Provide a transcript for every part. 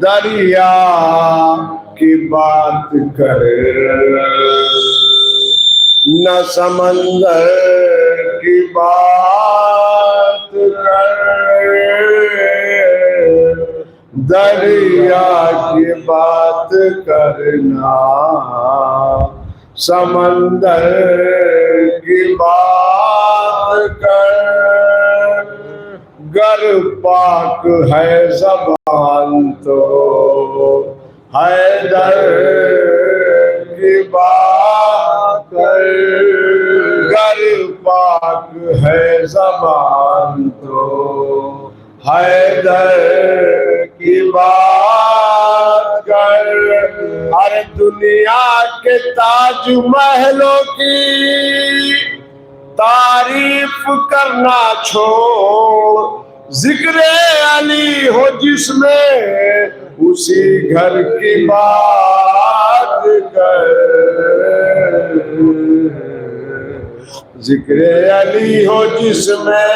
دریا کی بات کر نہ سمندر کی بات کر، دریا کی بات کرنا سمندر کی بات کر، گر پاک ہے زبان تو حیدر کی بات کر، گر پاک ہے زبان تو حیدر کی بات کر، ہر دنیا کے تاج محلوں کی تعریف کرنا چھوڑ، ذکر علی ہو جس میں اسی گھر کی بات کر، ذکر علی ہو جس میں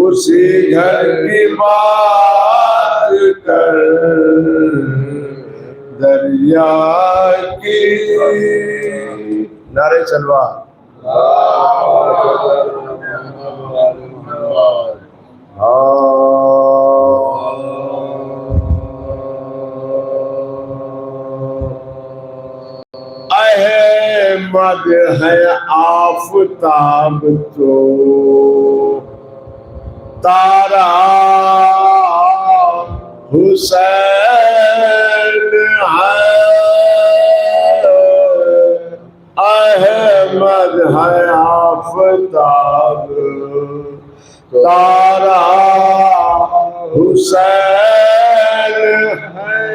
اسی گھر کی بات کر، دریا کی نعرہ چلوا احمد ہے آفتاب تو تارا حسین ہے، احمد ہے آفتاب تارا حسین ہے،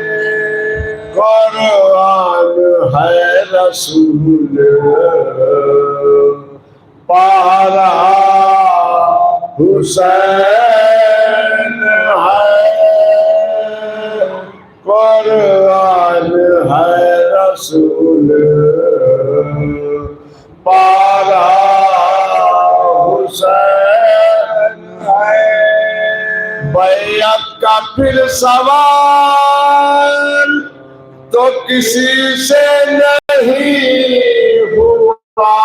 قرآن ہے رسول پارا حسین ہے، قرآن ہے رسول پارا حسین ہے، بیعت کا پھر سوال تو کسی سے نہیں ہوا،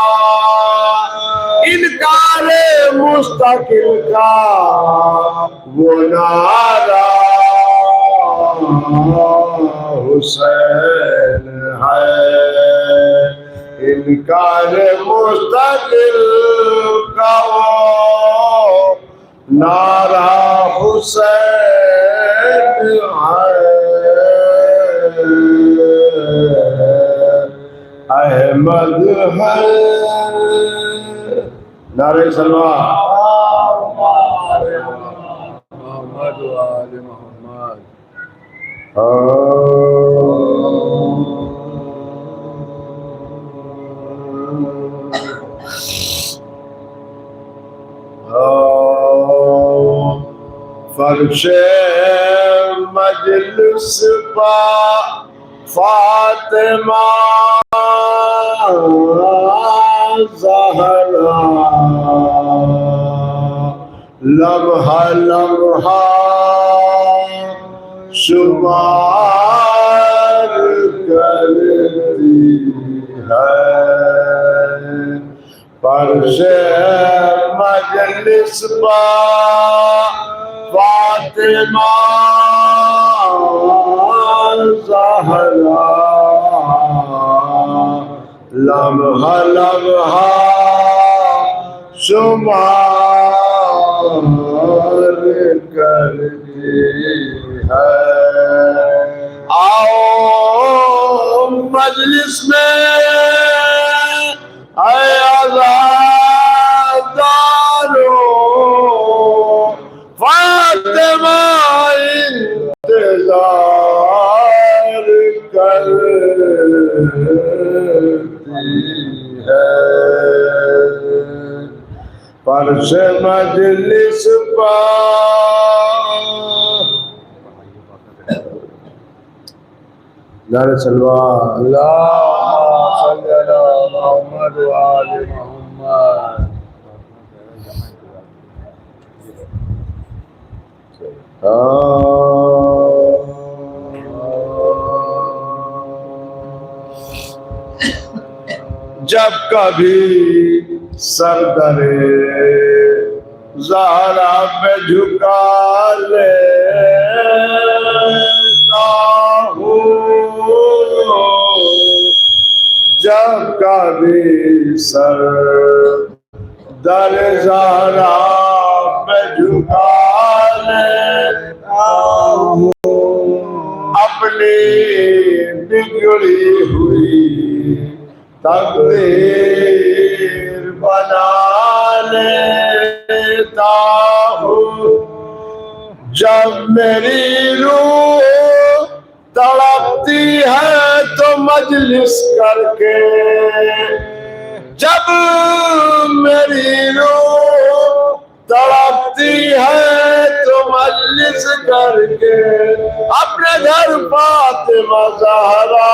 انکار مستقل کا وہ نعرہ حسین ہے، انکار مستقل کا وہ نعرہ حسین ہے، احمد ہے نعرہ سلوہ محمد و آل محمد۔ فرش مجلس پا فاطمہ زہرا، لمحہ لمحہ شمار کرتی ہے، فرش مجلس پا فاطمہ زہرا، لمحہ لمحہ شمار کرتی ہے، آؤ مجلس میں اے عزادارو، فاطمہ انتظار کر عرش مجلس پر نعرہ سلوات اللہم صلی علی محمد و آل محمد جب کبھی سر در زہرا پہ جھکا لیتا ہوں جب کبھی سر در زہرا پہ جھکا لیتا ہوں اپنی بگڑی ہوئی تقدیر بنا لیتا ہوں جب میری روح تڑپتی ہے تو مجلس کر کے جب میری روح تڑپتی ہے تو مجلس کر کے اپنے گھر فاطمہ زہرا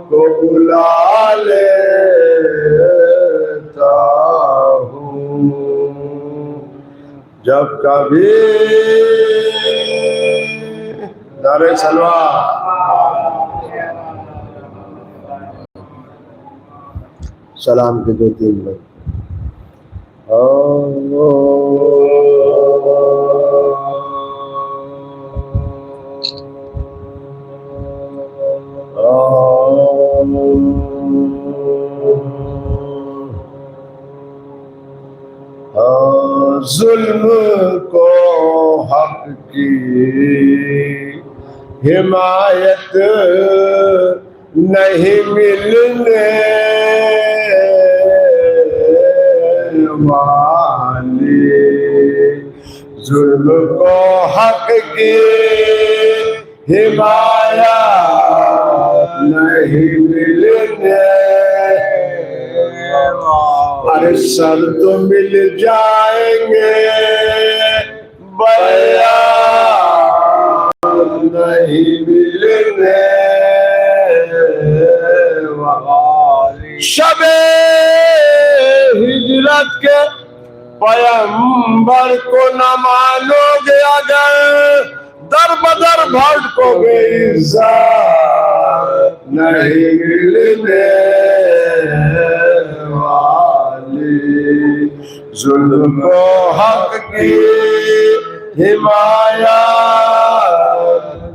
کو بلا لیتا ہوں جب کبھی نعرہ سلوات سلام کے دو تین بار ظلم کو حق کی حمایت نہیں ملنے والی ظلم کو حق کی حمایت نہیں ملنے ارے سر تو مل جائیں گے بیان نہیں ملنے والی شب ہجرت کے پیغمبر کو نہ مانو گے اگر در بدر بھٹکو گے عزت نہیں ملنے والی ظلم کو حق کی حمایت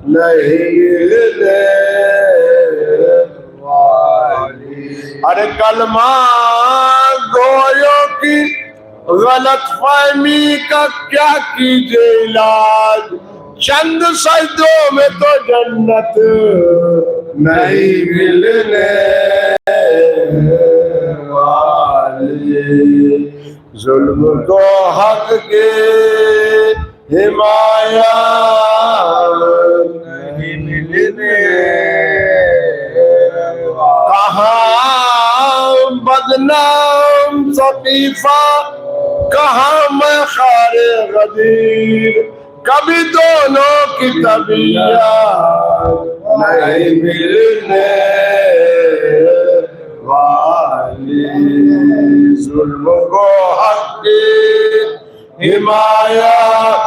نہیں ملنے والی ارے کلمہ گویوں کی غلط فہمی کا کیا کیجے علاج چند سجدوں میں تو جنت نہیں ملنے والی ظلم کو حق کی حمایت نہیں ملنے کہاں بدنام ثقیفہ کہاں میں خار غدیر کبھی دونوں کی طبیعت نہیں ملنے والی ظلم کو حق کی حمایت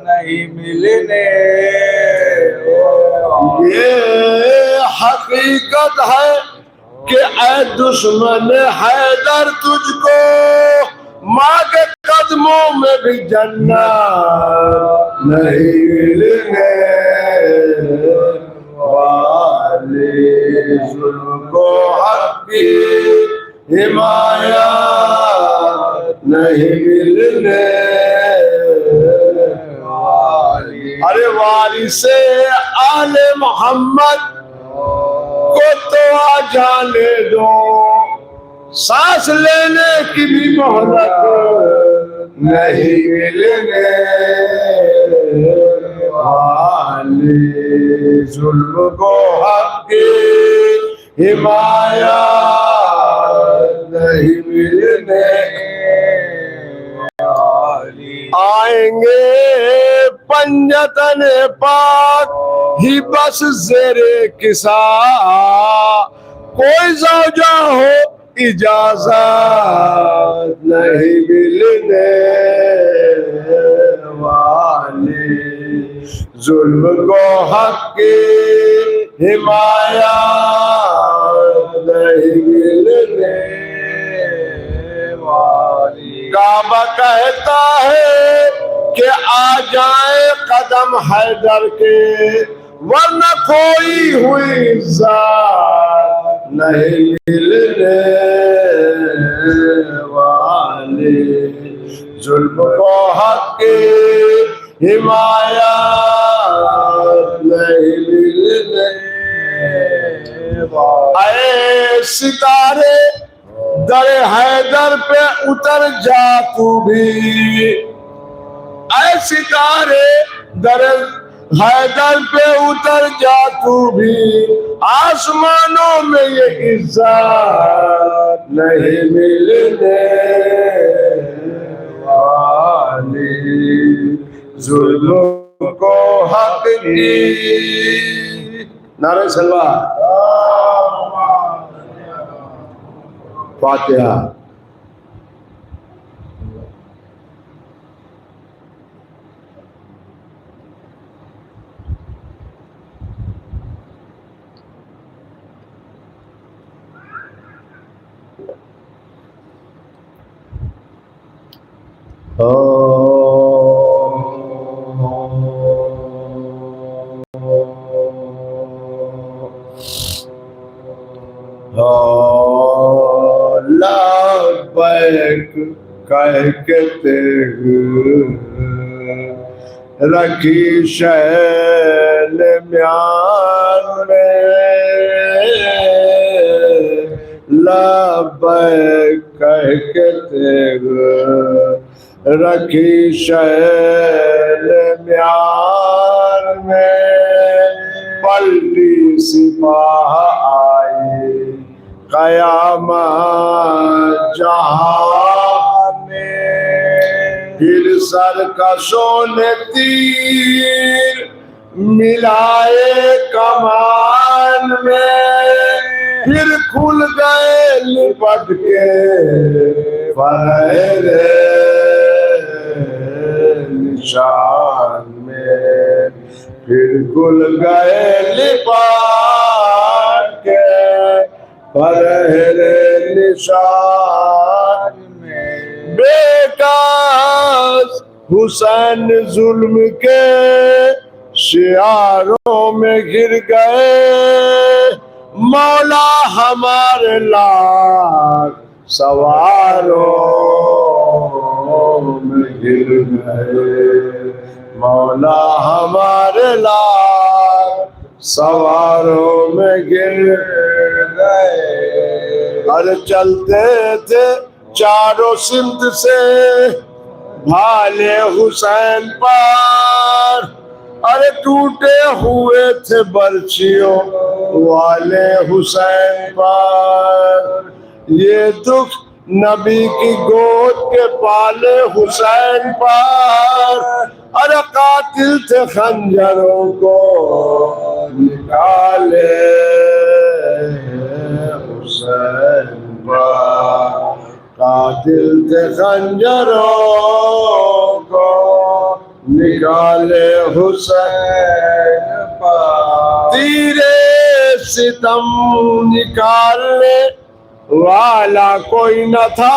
نہیں ملنے یہ حقیقت ہے کہ اے دشمن حیدر تجھ کو ماں کے قدموں میں بھی جنت نہیں ملنے والی ظلم کو حق کی حمایت نہیں ملنے والی ارے وارث آل محمد کو تو آ جانے دو سانس لینے کی بھی مہلت نہیں ملنے والی ظلم کو حق کی حمایت نہیں ملنے پائیں گے پنجتن پاک ہی بس زیر کسا کوئی زوجہ ہو اجازت نہیں ملنے والی ظلم کو حق کی حمایت نہیں ملنے والی کعبہ کہتا ہے کہ آ جائیں قدم حیدر کے ورنہ کوئی ہوئی عزت نہیں ملنے والی ظلم کو حق کی حمایت نہیں ملنے والی اے ستارے در حیدر پہ اتر جا تو بھی اے ستارے در حیدر پہ اتر جا تو بھی آسمانوں میں یہ عزت نہیں ملنے والی ظلم کو حق کی نعرہ سلوات فاتحہ لبیک کہہ کے تیغ رکھی شیل میان میں لبیک کہہ کے تیغ رکھی شیل میان میں پلٹی سپاہ آئی قیامت جہاں میں پھر سرکشوں نے تیر ملائے کمان میں پھر کھل گئے لپٹ کے فرحے نشان میں پھر کھل گئے لپٹ کے فرحے نشان میں بیکاس حسین ظلم کے شعاروں میں گر گئے مولا ہمارے لاکھ سواروں میں گر گئے مولا ہمارے لاکھ سواروں میں گر گئے ارے چلتے تھے چاروں سمت سے بھالے حسین پر ارے ٹوٹے ہوئے تھے برچھیوں والے حسین پر یہ دکھ نبی کی گود کے پالے حسین پر ارے قاتل تھے خنجروں کو نکالے حسین پر قاتل تھے خنجروں کو نکالے حسین پر تیرے ستم نکالنے والا کوئی نہ تھا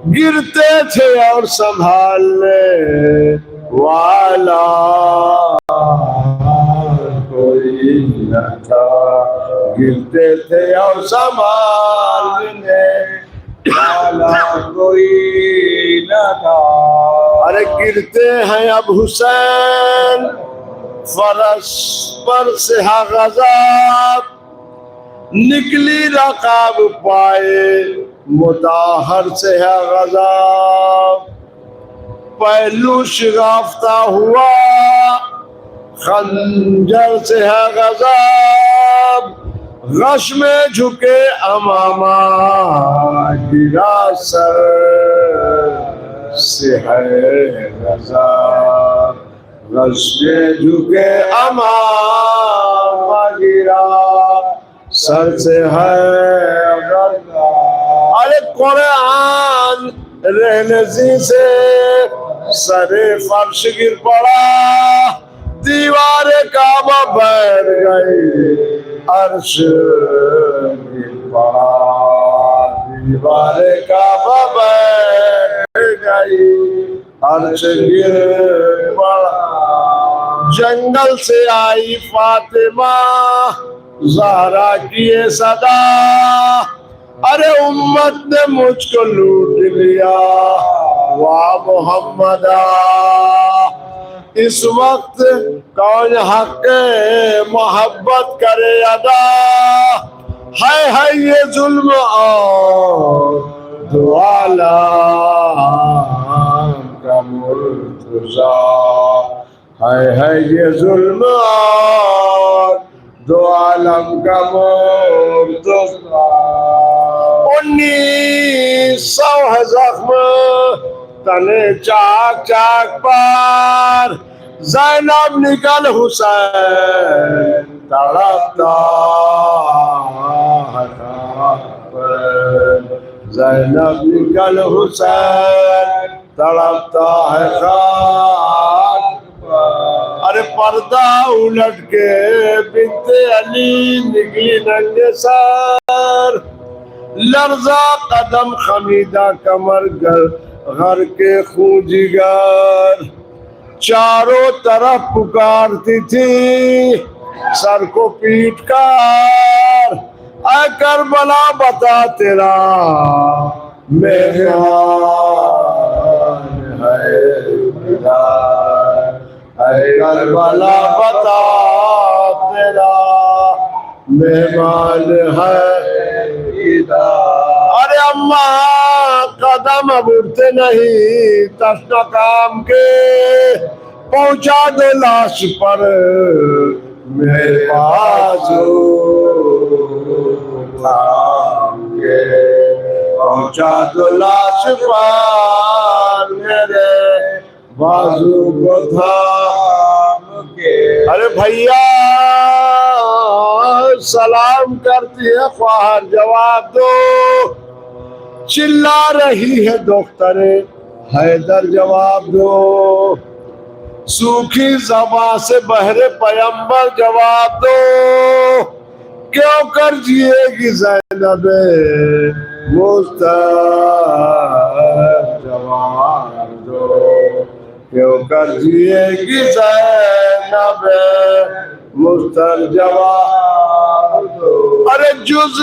گرتے تھے اور سنبھالنے والا کوئی نہ تھا گرتے تھے اور سنبھالنے والا کوئی نہ تھا ارے گرتے ہیں اب حسین فرش پر سے غضب نکلی رقاب پائے مطہر سے ہے غضب پہلو شگافتہ ہوا خنجر سے ہے غضب غش میں جھکے امامہ گرا سر سے ہے رضا غش میں جھکے امام گرا سر سے ہے رضا ارے قرآن رہنزی سے سر فرش گر پڑا دیوار کعبہ بیٹھ گئی عرش گر پڑا دیوار کعبہ بیٹھ گئی عرش گر پڑا جنگل سے آئی فاطمہ زہرا کی یہ صدا ارے امت نے مجھ کو لوٹ لیا واہ محمدہ اس وقت کون حق محبت کرے ادا ہے یہ ظلم اور دو عالم کا مرتضی ہے یہ ظلم اور دو عالم کا مرتضی 1900 ہے زخم تنے چاک چاک پر زینب نکل حسین تڑپتا ہے خاک پر زینب نکل حسین تڑپتا ہے خاک پر ارے پردہ الٹ کے بنت علی نکلی ننگے سر لرزا قدم خمیدہ کمر غر کے خون جگر چاروں طرف پکارتی تھی سر کو پیٹ کر اے کربلا بتا تیرا مہمان ہے اے کربلا بتا تیرا مہمان ہے ارے اماں قدم اب اٹھتے نہیں تشنا کام کے پہنچا دے لاش پر میرے پاس پہنچا دو لاش پر میرے بازو کو تھام کے ارے بھیا سلام کرتی ہے خواہر جواب دو چلا رہی ہے دختر حیدر جواب دو سوکھی زباں سے بہرے پیمبر جواب دو کیوں کر جیے گی زینب مستر جواب دو کیوں کر جیے گی زینب مستر جواب دو ارے جز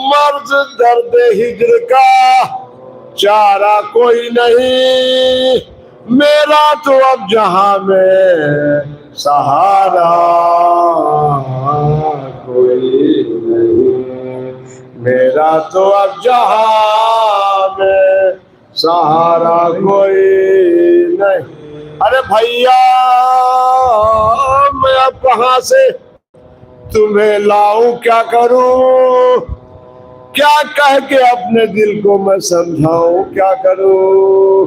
مرض درد ہجر کا چارہ کوئی نہیں میرا تو اب جہاں میں سہارا کوئی نہیں میرا تو اب جہاں میں سہارا کوئی نہیں ارے بھیا میں اب کہاں سے تمہیں لاؤں کیا کروں کیا کہہ کے اپنے دل کو میں سمجھاؤں کیا کروں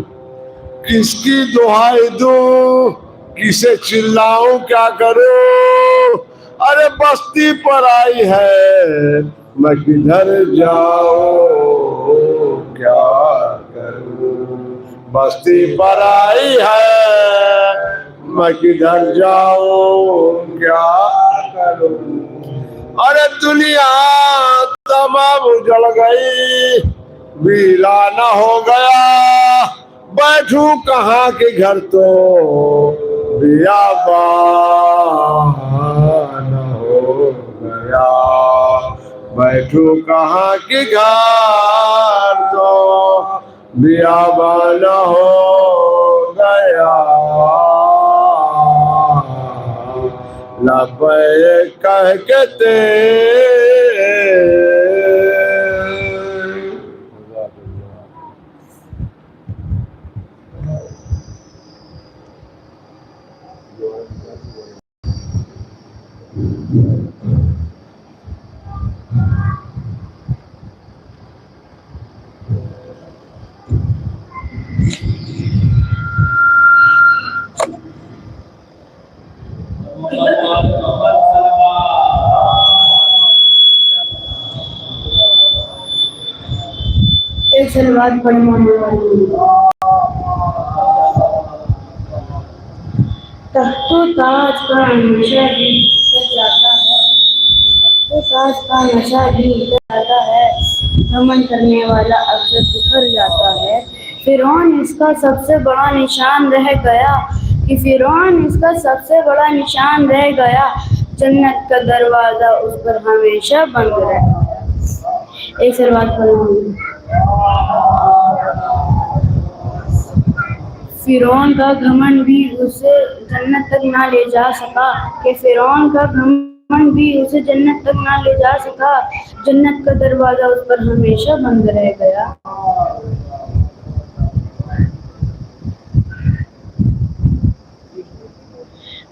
کس کی دعائیں دوں کسے چلاؤں کیا کروں ارے بستی پر آئی ہے میں کدھر جاؤں کیا کروں بستی پر آئی ہے میں کدھر جاؤں کیا کروں ارے دنیا تمام اجڑ گئی ویران ہو گیا بیٹھوں کہاں کے گھر تو بیابان ہو گیا بیٹھوں کہاں کے گھر تو بیابان ہو گیا لبیک کہہ کے ایک سلوات پڑھیں مولانا والی۔ تخت و تاج کا نشہ بھی اتر جاتا ہے، تخت و تاج کا نشہ بھی اتر جاتا ہے، گھمنڈ کرنے والا اکثر بکھر جاتا ہے۔ فرعون اس کا سب سے بڑا نشان رہ گیا کہ فرعون اس کا سب سے بڑا نشان رہ گیا، جنت کا دروازہ اس پر ہمیشہ بند رہ گیا۔ ایک سلوات پڑھیں۔ فرعون کا گھمنڈ بھی اسے جنت تک نہ لے جا سکا کہ فرعون کا گھمنڈ بھی اسے جنت تک نہ لے جا سکا، جنت کا دروازہ اس پر ہمیشہ بند رہ گیا۔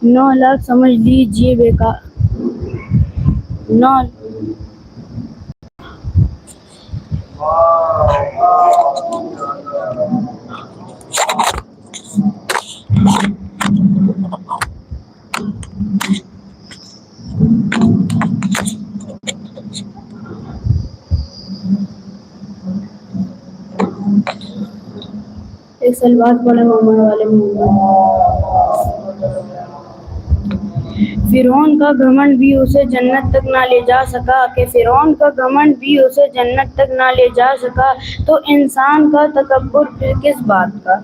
9 لاکھ سمجھ لیجئے بیکار۔ ایک سلوات پڑھیں مومن والے فرعون کا گھمنڈ بھی اسے جنت تک نہ لے جا سکا کہ فرعون کا گھمنڈ بھی اسے جنت تک نہ لے جا سکا، تو انسان کا تکبر پھر کس بات کا۔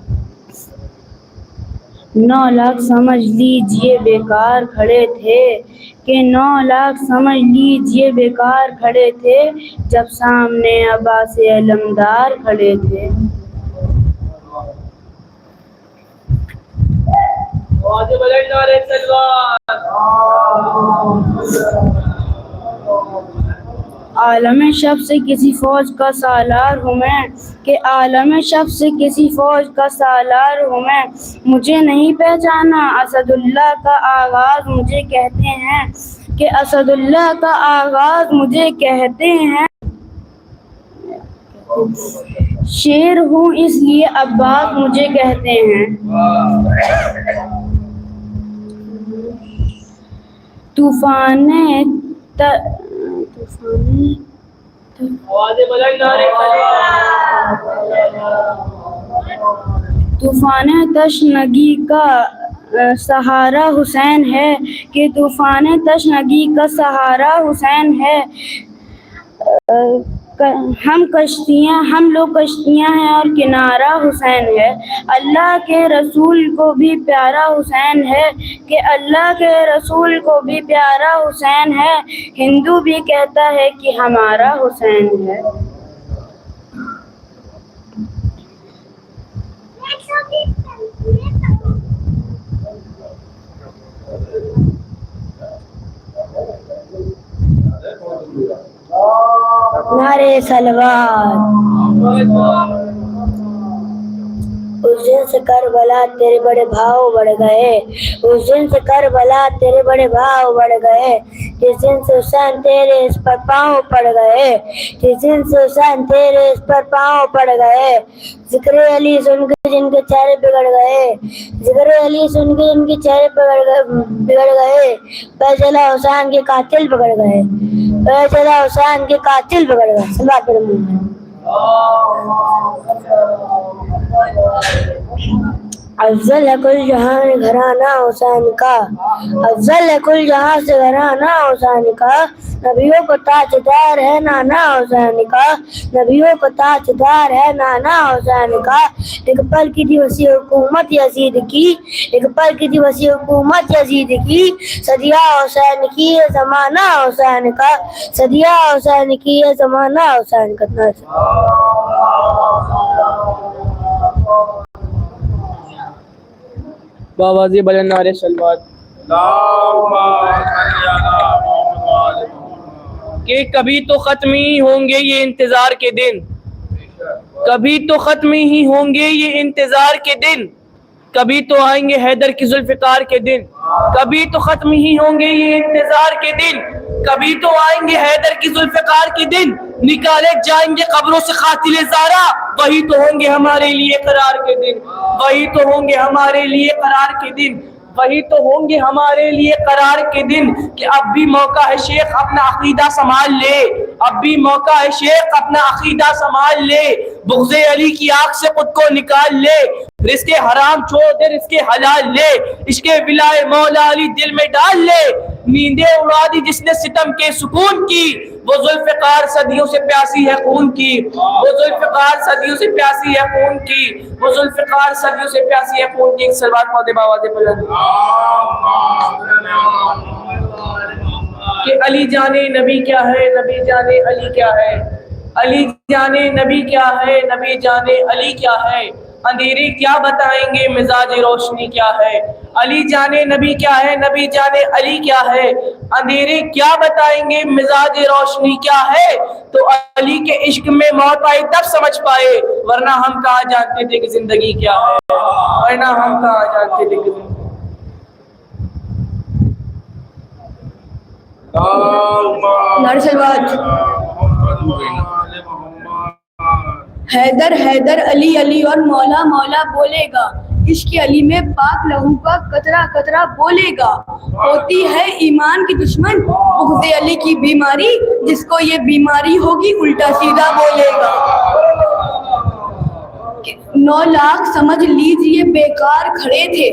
9 لاکھ سمجھ لیجئے بیکار کھڑے تھے کہ 9 لاکھ سمجھ لیجئے بیکار کھڑے تھے، جب سامنے عباس علمدار کھڑے تھے۔ عالم شب سے کسی فوج کا سالار ہوں میں کہ عالم شب سے کسی فوج کا سالار ہوں میں، مجھے نہیں پہچانا اسد اللہ کا آغاز مجھے کہتے ہیں کہ اسد اللہ کا آغاز مجھے کہتے ہیں، شیر ہوں اس لیے عباس مجھے کہتے ہیں۔ طوفان تشنگی کا سہارا حسین ہے کہ طوفان تشنگی کا سہارا حسین ہے، ہم لوگ کشتیاں ہیں اور کنارہ حسین ہے، اللہ کے رسول کو بھی پیارا حسین ہے کہ اللہ کے رسول کو بھی پیارا حسین ہے، ہندو بھی کہتا ہے کہ ہمارا حسین ہے۔ نعرے صلوات۔ اس دن سے کربلا تیرے بڑے بھاؤ بڑھ گئے، اس دن سے کربلا تیرے بڑے بھاؤ بڑھ گئے، جس دن سے حسین تیرے اس پر پاؤں پڑ گئے، جس دن سے حسین تیرے اس پر پاؤں پڑ گئے، ذکر علی سن کے جن کے چہرے بگڑ گئے، ذکر علی سن کے جن کے چہرے بگڑ گئے، فیصلہ حسین کے قاتل بگڑ گئے، فیصلہ حسین کے قاتل بگڑ گئے۔ صلوات پڑھیں۔ افضل ہے کل جہاں سے گھرانہ حسین کا، افضل ہے کل جہاں سے گھرانہ حسین کا، نبیوں کو تاجدار ہے نانا حسین کا، نبیوں کو تاجدار ہے نانا حسین کا، ایک پل کی تھی وسیع حکومت یزید کی، ایک پل کی تھی وسیع حکومت یزید کی، صدیہ حسین کی ہے زمانہ حسین کا، صدیہ حسین کی ہے زمانہ حسین کا۔ باوازی بلند نعرے صلوات۔ کہ کبھی تو ختم ہی ہوں گے یہ انتظار کے دن، کبھی تو ختم ہی ہوں گے یہ انتظار کے دن، کبھی تو آئیں گے حیدر کی ذوالفقار کے دن، کبھی تو ختم ہی ہوں گے یہ انتظار کے دن، کبھی تو آئیں گے حیدر کی ذوالفقار کے دن، نکالے جائیں گے قبروں سے قاتل زارا، وہی تو ہوں گے ہمارے لیے قرار کے دن، وہی تو ہوں گے ہمارے لیے قرار کے دن، وہی تو ہوں گے ہمارے لیے قرار کے دن، کہ اب بھی موقع ہے شیخ اپنا عقیدہ سنبھال لے، اب بھی موقع ہے شیخ اپنا عقیدہ سنبھال لے، بغض علی کی آنکھ سے خود کو نکال لے، رزق حرام چھوڑ دے رزق حلال لے، عشق ولائے مولا علی دل میں ڈال لے، نیندیں اڑا دی جس نے ستم کے سکون کی، وہ ذوالفقار صدیوں سے پیاسی ہے خون کی، وہ ذوالفقار صدیوں سے پیاسی ہے خون کی، وہ ذوالفقار صدیوں سے پیاسی ہے خون کی۔ ایک سلوات پڑھ دے باوازِ بلند کہ علی جانے نبی کیا ہے، نبی جانے علی کیا ہے، علی جانے نبی کیا ہے، نبی جانے علی کیا ہے، اندھیرے کیا بتائیں گے مزاج روشنی کیا ہے، علی جانے نبی کیا ہے، نبی جانے علی کیا ہے، اندھیرے کیا بتائیں گے مزاج روشنی کیا ہے، تو علی کے عشق میں موت آئی تب سمجھ پائے، ورنہ ہم کہاں جانتے تھے کہ زندگی کیا ہے، ورنہ ہم کہاں جانتے تھے کہ زندگی۔ حیدر حیدر علی علی اور مولا مولا بولے گا، عشق علی میں پاک لہو کا قطرہ قطرہ بولے گا، ہوتی ہے ایمان کی دشمن بغض علی کی بیماری، جس کو یہ بیماری ہوگی الٹا سیدھا بولے گا۔ 9 لاکھ سمجھ لیجئے بیکار کھڑے تھے،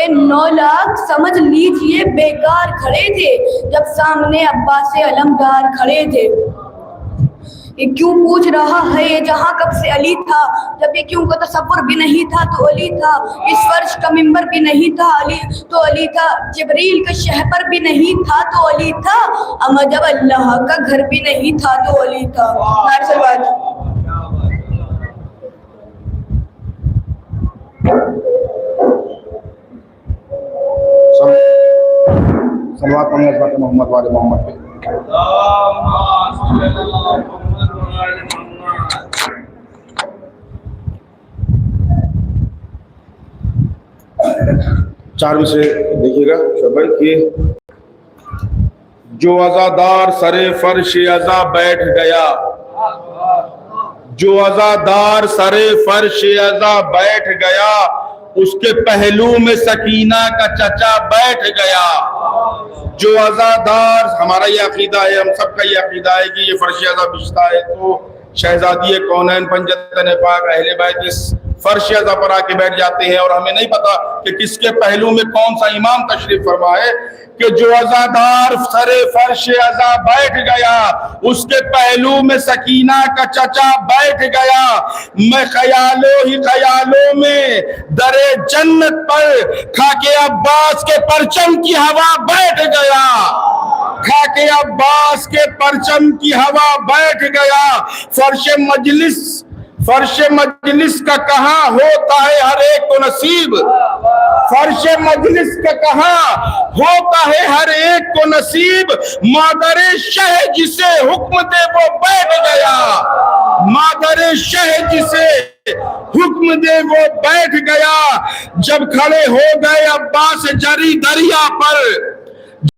9 لاکھ سمجھ لیجئے بیکار کھڑے تھے، جب سامنے عباس علمدار کھڑے تھے۔ یہ کیوں پوچھ رہا ہے یہ جہاں کب سے علی تھا، جب یہ کیوں کا تصور بھی نہیں تھا تو علی تھا، اس فرش کا منبر بھی نہیں تھا علی تو علی تھا، جبریل کا شہپر بھی نہیں تھا تو علی تھا، اما جب اللہ کا گھر بھی نہیں تھا تو علی تھا۔ صلوات پڑھیں حضرت محمد والے محمد پہ۔ چارویں سے دیکھیے گا شبائی کہ جو عزادار سر فرش عزا بیٹھ گیا، جو عزادار سر فرش عزا بیٹھ گیا، اس کے پہلو میں سکینہ کا چچا بیٹھ گیا۔ جو عزادار، ہمارا یہ عقیدہ ہے، ہم سب کا یہ عقیدہ ہے کہ یہ فرش عزا بچتا ہے تو شہزادی کونین پنجتن پاک اہل بیت اس فرش عزا پر آ کے بیٹھ جاتے ہیں، اور ہمیں نہیں پتا کہ کس کے پہلو میں کون سا امام تشریف فرما ہے کہ جو عزادار سر فرش عزا بیٹھ گیا، اس کے پہلو میں سکینہ کا چچا بیٹھ گیا۔ میں خیالوں ہی خیالوں میں در جنت پر خاک عباس کے پرچم کی ہوا بیٹھ گیا، خاک عباس کے پرچم کی ہوا بیٹھ گیا۔ فرش مجلس کا کہاں ہوتا ہے ہر ایک کو نصیب، فرش مجلس کا کہاں ہوتا ہے ہر ایک کو نصیب، مادر شہ جسے حکم دے وہ بیٹھ گیا، مادر شہ جسے حکم دے وہ بیٹھ گیا۔ جب کھڑے ہو گئے عباس جری دریا پر،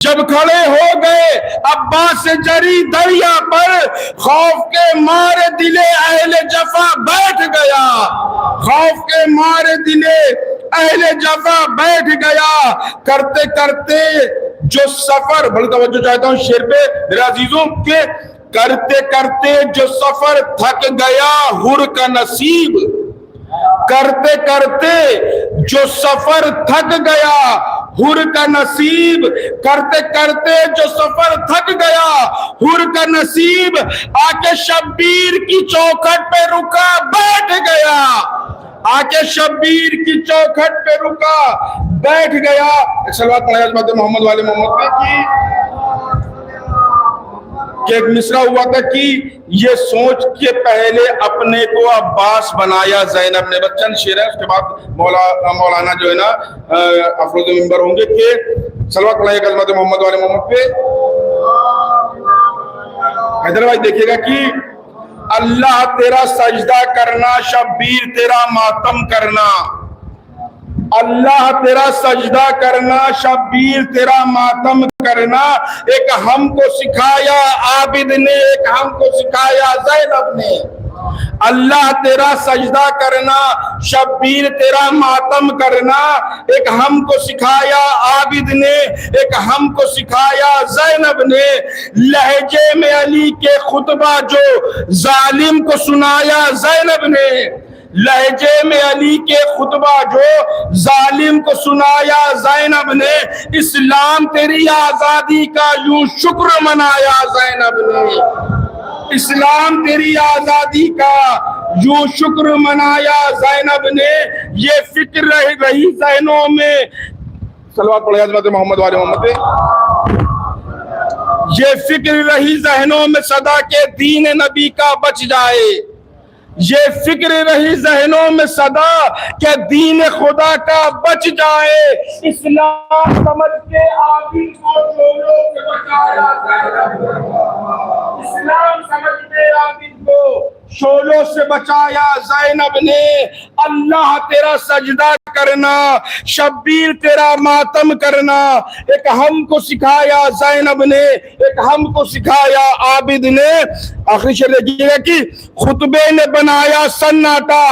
جب کھڑے ہو گئے عباس جری دریا پر، خوف کے مارے دل اہل جفا بیٹھ گیا، خوف کے مارے دل اہل جفا بیٹھ گیا۔ کرتے کرتے جو سفر، بڑی توجہ چاہتا ہوں شیر پہ میرے عزیزوں، کہ کرتے کرتے جو سفر تھک گیا حر کا نصیب، کرتے کرتے جو سفر تھک گیا حر کا نصیب، کرتے کرتے جو سفر تھک گیا حر کا نصیب، آ کے شبیر کی چوکھٹ پہ رکا بیٹھ گیا، آ کے شبیر کی چوکھٹ پہ رکا بیٹھ گیا۔ ایک صلوات پڑھیں حضرت محمد والے محمد پہ کہ ایک مصرع ہوا تھا کہ یہ سوچ کے پہلے اپنے کو عباس بنایا زینب نے، بچن شیر ہے، اس کے بعد مولانا جو ہے نا افروز ممبر ہوں گے کہ صلوات پڑھیں حضرت محمد والے محمد پہ۔ حیدر بھائی دیکھیے گا کہ اللہ تیرا سجدہ کرنا، شبیر تیرا ماتم کرنا، اللہ تیرا سجدہ کرنا، شبیر تیرا ماتم کرنا، ایک ہم کو سکھایا عابد نے، ایک ہم کو سکھایا زینب نے۔ اللہ تیرا سجدہ کرنا، شبیر تیرا ماتم کرنا ایک ہم کو سکھایا عابد نے، ایک ہم کو سکھایا زینب نے۔ لہجے میں علی کے خطبہ جو ظالم کو سنایا زینب نے، لہجے میں علی کے خطبہ جو ظالم کو سنایا زینب نے۔ اسلام تیری آزادی کا یوں شکر منایا زینب نے، اسلام تیری آزادی کا یوں شکر منایا زینب نے۔ یہ فکر رہی ذہنوں میں، صلوات پڑھیں حضرت محمد والے محمد پہ۔ یہ فکر رہی ذہنوں میں صدا کے دین نبی کا بچ جائے، یہ فکر رہی ذہنوں میں صدا کہ دین خدا کا بچ جائے۔ اسلام سمجھ کے عابد کو شولوں سے بچایا زینب نے، اسلام سمجھ کے عابد کو شولوں سے بچایا زینب نے۔ اللہ تیرا سجدہ کرنا، شبیر تیرا ماتم کرنا ایک ہم کو سکھایا زینب نے، ایک ہم کو سکھایا عابد نے۔ آخری شعر دیکھیے گا کہ خطبے نے بنایا سناٹا،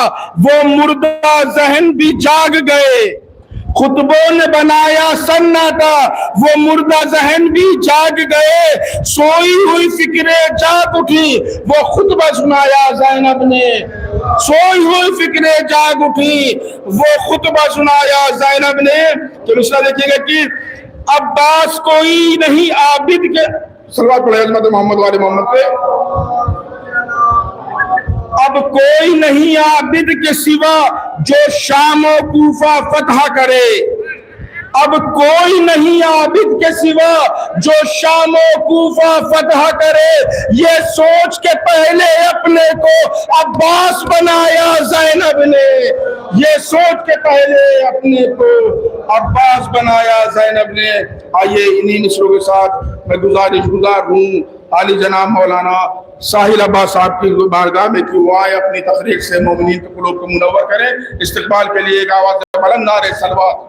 وہ مردہ ذہن بھی جاگ گئے۔ خطبوں نے بنایا سناٹا، وہ مردہ ذہن بھی جاگ گئے۔ سوئی ہوئی فکریں جاگ اٹھی، وہ خطبہ سنایا زینب نے، سوئی ہوئی فکریں جاگ اٹھی، وہ خطبہ سنایا زینب نے۔ تو دوسرا دیکھیے گا کہ عباس کوئی نہیں عابد کے، صلوات پڑھیں حضرت محمد والے محمد پہ۔ اب کوئی نہیں عابد کے سوا جو شام و کوفہ فتح کرے، اب کوئی نہیں عابد کے سوا جو شام و کوفہ فتح کرے۔ یہ سوچ کے پہلے اپنے کو عباس بنایا زینب نے، یہ سوچ کے پہلے اپنے کو عباس بنایا زینب نے۔ آئیے انہی نصروں کے ساتھ میں گزار ہوں عالی جناب مولانا ساحل عباس صاحب کی بارگاہ میں کہ وہ آئے اپنی تقریر سے مومنین کے قلوب کو منور کریں۔ استقبال کے لیے ایک آواز بلند نعرہ صلوات۔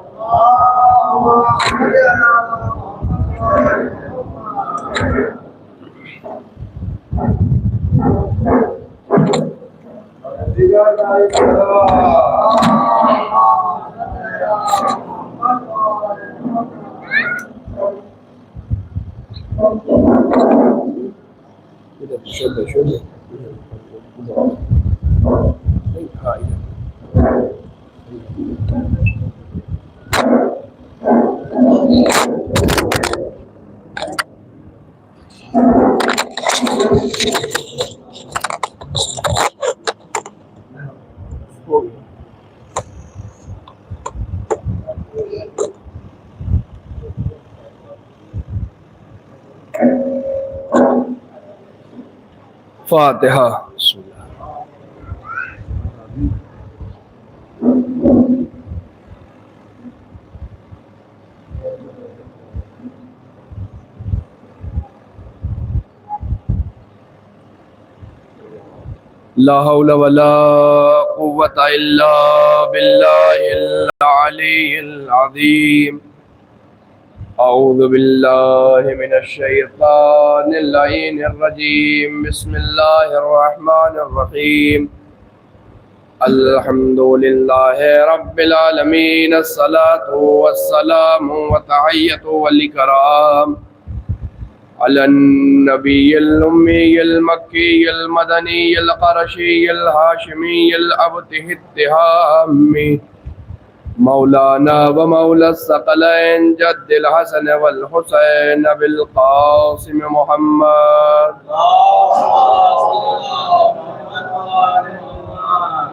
فاتحہ۔ لا حول ولا قوة إلا بالله العلي العظيم۔ أعوذ بالله من الشيطان اللعين الرجيم، بسم الله الرحمن الرحيم۔ الحمد لله رب العالمين، الصلاة والسلام والتحية والإكرام على النبي الأمي المكي المدني القرشي الهاشمي الأبته التهامي، مولانا ومولى الثقلين جد الحسن والحسين بالقاسم محمد،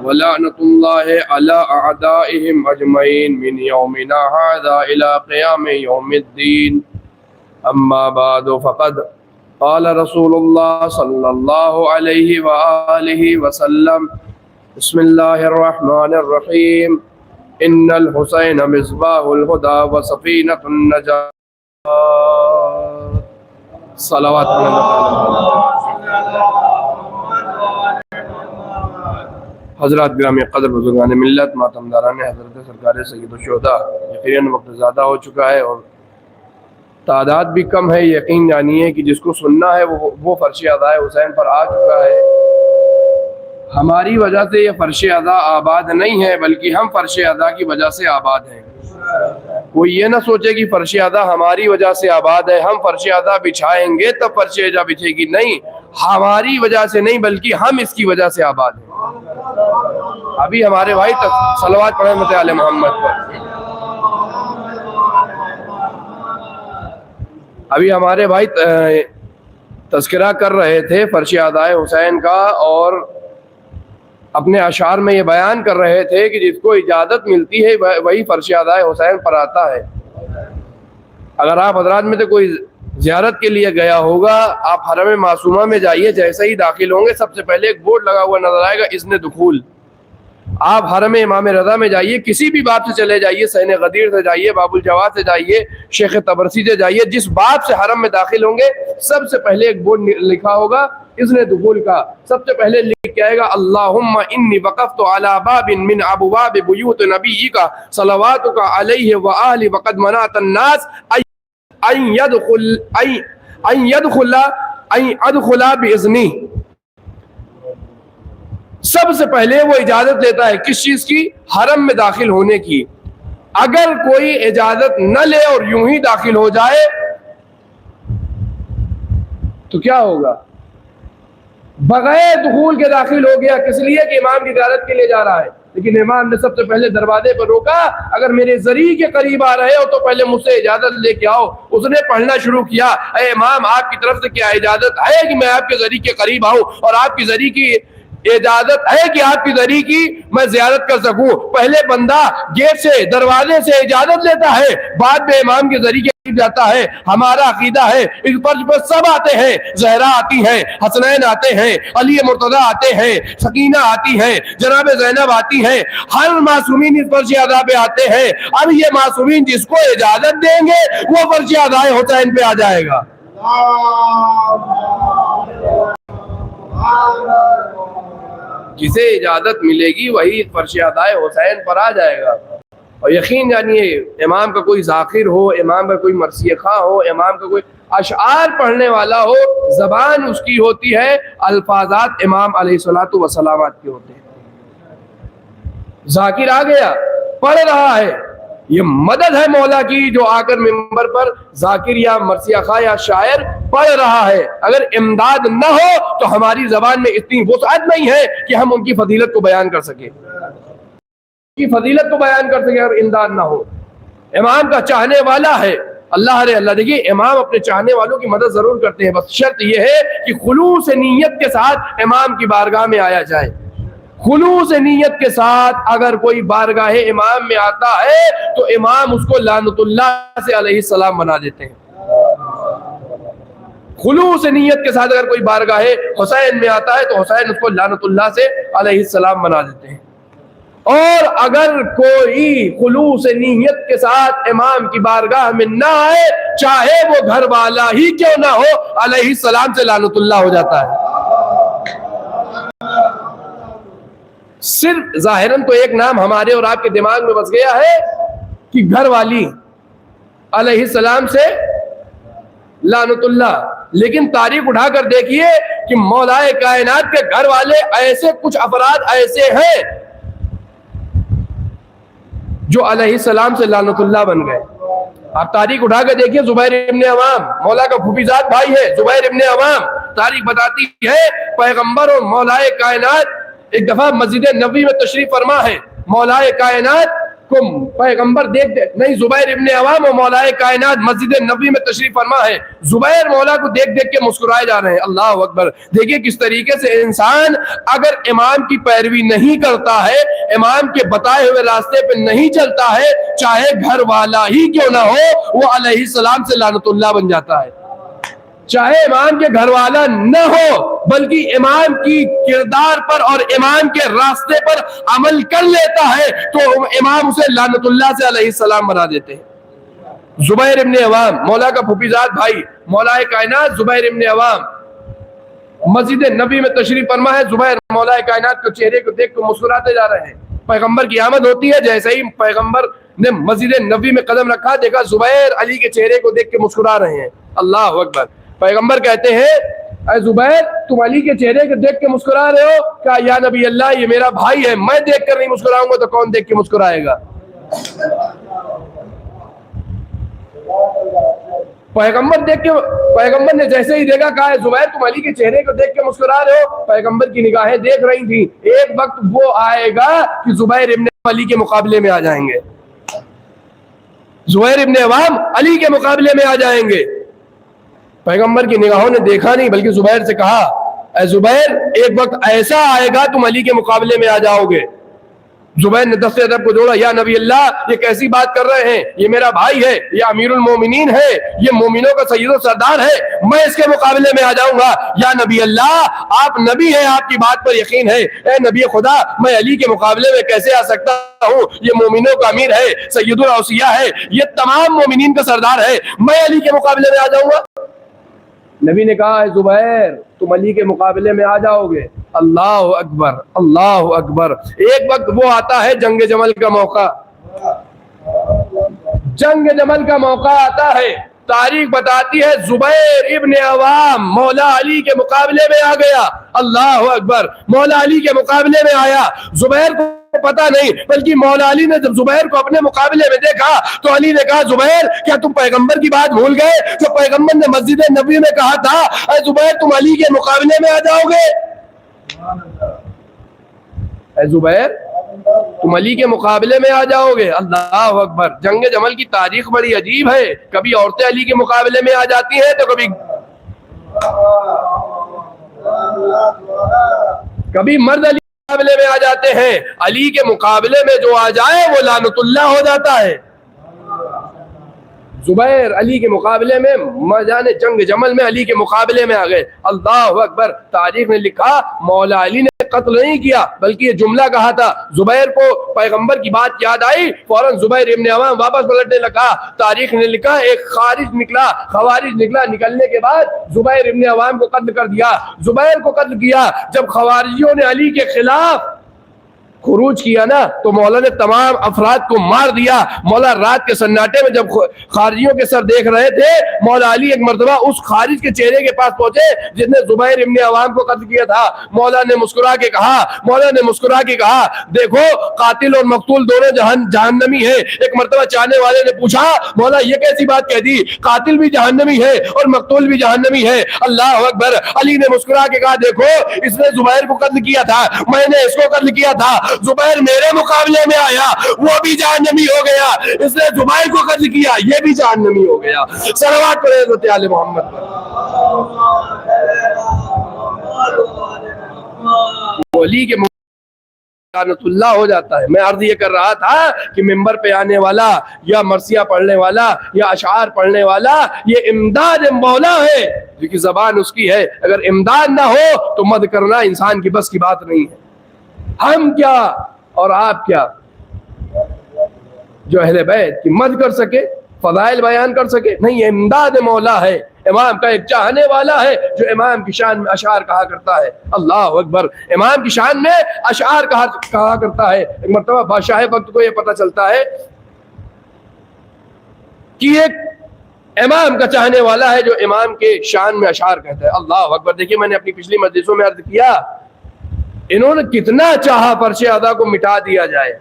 ولعنة الله على أعدائهم أجمعين من يومنا هذا إلى قيام يوم الدين۔ أما بعد، فقد قال رسول الله صلى الله عليه وآله وسلم، بسم الله الرحمن الرحيم، إن الحسين مصباح الهدى وسفينة النجاة۔ صلوات حضرات گرامی قدر، بزرگان ملت، ماتمداران حضرت سرکار سید الشہداء، یقیناً وقت زیادہ ہو چکا ہے اور تعداد بھی کم ہے۔ یقین جانیے کہ جس کو سننا ہے وہ فرش اعضائے حسین پر آ چکا ہے۔ ہماری وجہ سے یہ فرش ادا آباد نہیں ہے بلکہ ہم فرش ادا کی وجہ سے آباد ہیں۔ کوئی یہ نہ سوچے کہ فرش ادا ہماری وجہ سے آباد ہے، ہم فرش ادا بچھائیں گے تب فرش ادا بچھے گی، نہیں، ہماری وجہ سے نہیں بلکہ ہم اس کی وجہ سے آباد ہیں۔ ابھی ہمارے بھائی صلوات پڑھیں مت علی محمد پر، ابھی ہمارے بھائی تذکرہ کر رہے تھے فرش ادائے حسین کا، اور اپنے اشعار میں یہ بیان کر رہے تھے کہ جس کو اجازت ملتی ہے وہی فرش ادائے حسین پر آتا ہے۔ اگر آپ حضرات میں سے کوئی زیارت کے لیے گیا ہوگا، آپ حرم معصومہ میں جائیے، جیسے ہی داخل ہوں گے سب سے پہلے ایک بورڈ لگا ہوا نظر آئے گا، اذن دخول۔ آپ حرم امام رضا میں جائیے، کسی بھی باب سے چلے جائیے، سین غدیر سے جائیے، باب الجواد سے جائیے، شیخ تبرسی سے جائیے، جس باب سے حرم میں داخل ہوں گے سب سے پہلے ایک بورڈ لکھا ہوگا اذن دخول کا، سب سے پہلے لکھ کے آئے گا اللہم انی وقفت علی باب من ابواب بیوت نبیک صلواتک علیہ وآلہ وقد منعت الناس ان ادخلا باذنی۔ سب سے پہلے وہ اجازت لیتا ہے کس چیز کی؟ حرم میں داخل ہونے کی۔ اگر کوئی اجازت نہ لے اور یوں ہی داخل ہو جائے تو کیا ہوگا؟ بغیر دخول کے داخل ہو گیا، کس لیے کہ امام کی زیارت کے لیے جا رہا ہے، لیکن امام نے سب سے پہلے دروازے پر روکا، اگر میرے ذریعے کے قریب آ رہے ہو تو پہلے مجھ سے اجازت لے کے آؤ۔ اس نے پڑھنا شروع کیا، اے امام آپ کی طرف سے کیا اجازت ہے کہ میں آپ کے ذریعے کے قریب آؤں، اور آپ کی ذریعے کی اجازت ہے کہ آپ کی ذریعے کی میں زیارت کر سکوں؟ پہلے بندہ گیٹ سے، دروازے سے اجازت لیتا ہے، بعد میں امام کے ذریعے جاتا ہے۔ ہمارا عقیدہ ہے اس پر سب آتے ہیں، زہرا آتی ہیں، حسنین آتے ہیں، علی مرتضی آتے ہیں، سکینہ آتی ہیں، جناب زینب آتی ہیں، ہر معصومین اس فرش ادا پہ آتے ہیں۔ اب یہ معصومین جس کو اجازت دیں گے وہ فرش ادائے حسین پہ آ جائے گا۔ جسے اجازت ملے گی وہی فرش ادائے حسین پر آ جائے گا۔ اور یقین جانیے امام کا کوئی ذاکر ہو، امام کا کوئی مرثیہ خواں ہو، امام کا کوئی اشعار پڑھنے والا ہو، زبان اس کی ہوتی ہے، الفاظات امام علیہ الصلوۃ والسلام کے ہوتے ہیں۔ ذاکر آ گیا، پڑھ رہا ہے، یہ مدد ہے مولا کی جو آ کر ممبر پر ذاکر یا مرثیہ خواں یا شاعر پڑھ رہا ہے۔ اگر امداد نہ ہو تو ہماری زبان میں اتنی وسعت نہیں ہے کہ ہم ان کی فضیلت کو بیان کر سکیں، کی فضیلت کو بیان کر سکیں۔ اگر امداد نہ ہو، امام کا چاہنے والا ہے اللہ رے اللہ۔ دیکھیے امام اپنے چاہنے والوں کی مدد ضرور کرتے ہیں، بس شرط یہ ہے کہ خلوص نیت کے ساتھ امام کی بارگاہ میں آیا جائے۔ خلوص نیت کے ساتھ اگر کوئی بارگاہ امام میں آتا ہے تو امام اس کو لعنت اللہ سے علیہ السلام بنا دیتے ہیں۔ خلوص نیت کے ساتھ اگر کوئی بارگاہ حسین میں آتا ہے تو حسین اس کو لعنت اللہ سے علیہ السلام بنا دیتے ہیں۔ اور اگر کوئی خلوص نیت کے ساتھ امام کی بارگاہ میں نہ آئے، چاہے وہ گھر والا ہی کیوں نہ ہو، علیہ السلام سے لعنت اللہ ہو جاتا ہے۔ صرف ظاہراً تو ایک نام ہمارے اور آپ کے دماغ میں بس گیا ہے کہ گھر والی علیہ السلام سے لعنت اللہ، لیکن تاریخ اٹھا کر دیکھیے کہ مولا کائنات کے گھر والے ایسے کچھ افراد ایسے ہیں جو علیہ السلام سے لعنت اللہ بن گئے۔ آپ تاریخ اٹھا کے دیکھیے، زبیر ابن عوام مولا کا پھوپھیزاد بھائی ہے، زبیر ابن عوام، تاریخ بتاتی ہے پیغمبر اور مولا کائنات ایک دفعہ مسجد نبوی میں تشریف فرما ہے، مولا کائنات کو پیغمبر نہیں، زبیر ابن عوام اور مولا کائنات مسجد نبوی میں تشریف فرما ہے، زبیر مولا کو دیکھ دیکھ کے مسکرائے جا رہے ہیں۔ اللہ اکبر! دیکھیے کس طریقے سے انسان اگر امام کی پیروی نہیں کرتا ہے، امام کے بتائے ہوئے راستے پہ نہیں چلتا ہے، چاہے گھر والا ہی کیوں نہ ہو، وہ علیہ السلام سے لعنت اللہ بن جاتا ہے۔ چاہے امام کے گھر والا نہ ہو بلکہ امام کی کردار پر اور امام کے راستے پر عمل کر لیتا ہے تو امام اسے لعنت اللہ سے علیہ السلام بنا دیتے ہیں۔ زبیر ابن عوام مولا کا پھوپھیزاد بھائی، مولا کائنات زبیر ابن عوام مسجد نبی میں تشریف فرما ہے، زبیر مولا کائنات کے چہرے کو دیکھ کر مسکراتے جا رہے ہیں۔ پیغمبر کی آمد ہوتی ہے، جیسے ہی پیغمبر نے مسجد نبی میں قدم رکھا دیکھا زبیر علی کے چہرے کو دیکھ کے مسکرا رہے ہیں۔ اللہ اکبر! پیغمبر کہتے ہیں اے زبیر تم علی کے چہرے کو دیکھ کے مسکرا رہے ہو؟ کہا یا نبی اللہ یہ میرا بھائی ہے، میں دیکھ کر نہیں مسکراؤں گا تو کون دیکھ کے مسکرائے گا؟ پیغمبر نے جیسے ہی دیکھا کہا ہے زبیر تم علی کے چہرے کو دیکھ کے مسکرا رہے ہو؟ پیغمبر کی نگاہیں دیکھ رہی تھی ایک وقت وہ آئے گا کہ زبیر ابن علی کے مقابلے میں آ جائیں گے، زبیر ابن عوام علی کے مقابلے میں آ جائیں گے۔ پیغمبر کی نگاہوں نے دیکھا نہیں بلکہ زبیر سے کہا اے زبیر ایک وقت ایسا آئے گا تم علی کے مقابلے میں آ جاؤ گے۔ زبیر نے دست ادب کو جوڑا، یا نبی اللہ یہ کیسی بات کر رہے ہیں، یہ میرا بھائی ہے، یہ امیر المومنین ہے، یہ مومنوں کا سید و سردار ہے، میں اس کے مقابلے میں آ جاؤں گا؟ یا نبی اللہ آپ نبی ہیں، آپ کی بات پر یقین ہے، اے نبی خدا میں علی کے مقابلے میں کیسے آ سکتا ہوں؟ یہ مومنوں کا امیر ہے، سید الاوصیاء ہے، یہ تمام مومنین کا سردار ہے، میں علی کے مقابلے میں آ جاؤں گا؟ نبی نے کہا اے زبیر تم علی کے مقابلے میں آ جاؤ گے۔ اللہ اکبر اللہ اکبر۔ ایک وقت وہ آتا ہے جنگ جمل کا موقع، جنگ جمل کا موقع آتا ہے، تاریخ بتاتی ہے زبیر ابن عوام مولا علی کے مقابلے میں آ گیا۔ اللہ اکبر، مولا علی کے مقابلے میں آیا۔ زبیر کو پتا نہیں بلکہ مولا علی نے جب زبیر کو اپنے مقابلے میں دیکھا تو علی نے کہا زبیر کیا تم پیغمبر کی بات بھول گئے جو پیغمبر نے مسجد نبوی میں کہا تھا اے زبیر تم علی کے مقابلے میں آ جاؤ گے؟ اے زبیر تم علی کے مقابلے میں آ جاؤ گے۔ اللہ اکبر۔ جنگ جمل کی تاریخ بڑی عجیب ہے، کبھی عورتیں علی کے مقابلے میں آ جاتی ہیں تو کبھی مرد علی کے مقابلے میں آ جاتے ہیں۔ علی کے مقابلے میں جو آ جائے وہ لعنت اللہ ہو جاتا ہے۔ زبیر علی کے مقابلے میں میدان جنگ جمل میں علی کے مقابلے میں آ گئے۔ اللہ اکبر۔ تاریخ نے لکھا مولا علی نے قتل نہیں کیا بلکہ یہ جملہ کہا تھا۔ زبیر کو پیغمبر کی بات یاد آئی، فوراً زبیر ابن عوام واپس پلٹنے لگا۔ تاریخ نے لکھا ایک خوارج نکلا، نکلنے کے بعد زبیر ابن عوام کو قتل کر دیا۔ زبیر کو قتل کیا۔ جب خوارجیوں نے علی کے خلاف خروج کیا نا تو مولا نے تمام افراد کو مار دیا۔ مولا رات کے سناٹے میں جب خارجیوں کے سر دیکھ رہے تھے، مولا علی ایک مرتبہ اس خارج کے چہرے کے پاس پہنچے جس نے زبیر ابن عوام کو قتل کیا تھا۔ مولا نے مسکرا کے کہا دیکھو قاتل اور مقتول دونوں جہنمی ہیں۔ ایک مرتبہ چاہنے والے نے پوچھا مولا یہ کیسی بات کہہ دی، قاتل بھی جہنمی ہے اور مقتول بھی جہنمی ہے؟ اللہ اکبر۔ علی نے مسکرا کے کہا دیکھو اس نے زبیر کو قتل کیا تھا، میں نے اس کو قتل کیا تھا، زبیر میرے مقابلے میں آیا وہ بھی جہنمی ہو گیا، اس نے زبیر کو قتل کیا یہ بھی جہنمی ہو گیا۔ صلوات پڑھیں حضرت آل محمد پر۔ علی کے لعنت اللہ ہو جاتا ہے۔ میں عرض یہ کر رہا تھا کہ ممبر پہ آنے والا یا مرثیہ پڑھنے والا یا اشعار پڑھنے والا یہ امداد مولا ہے، کیونکہ زبان اس کی ہے، اگر امداد نہ ہو تو مد کرنا انسان کی بس کی بات نہیں ہے۔ ہم کیا اور آپ کیا جو اہل بیت کی مد کر سکے، فضائل بیان کر سکے؟ نہیں، یہ امداد مولا ہے، امام کا ایک چاہنے والا ہے جو امام کی شان میں اشعار کہا کرتا ہے۔ اللہ اکبر۔ امام کی شان میں اشعار کہا کرتا ہے۔ ایک مرتبہ بادشاہ وقت کو یہ پتہ چلتا ہے کہ ایک امام کا چاہنے والا ہے جو امام کے شان میں اشعار کہتا ہے۔ اللہ اکبر۔ دیکھیے میں نے اپنی پچھلی مجلسوں میں عرض کیا انہوں نے کتنا چاہا فرش ادا کو مٹا دیا جائے،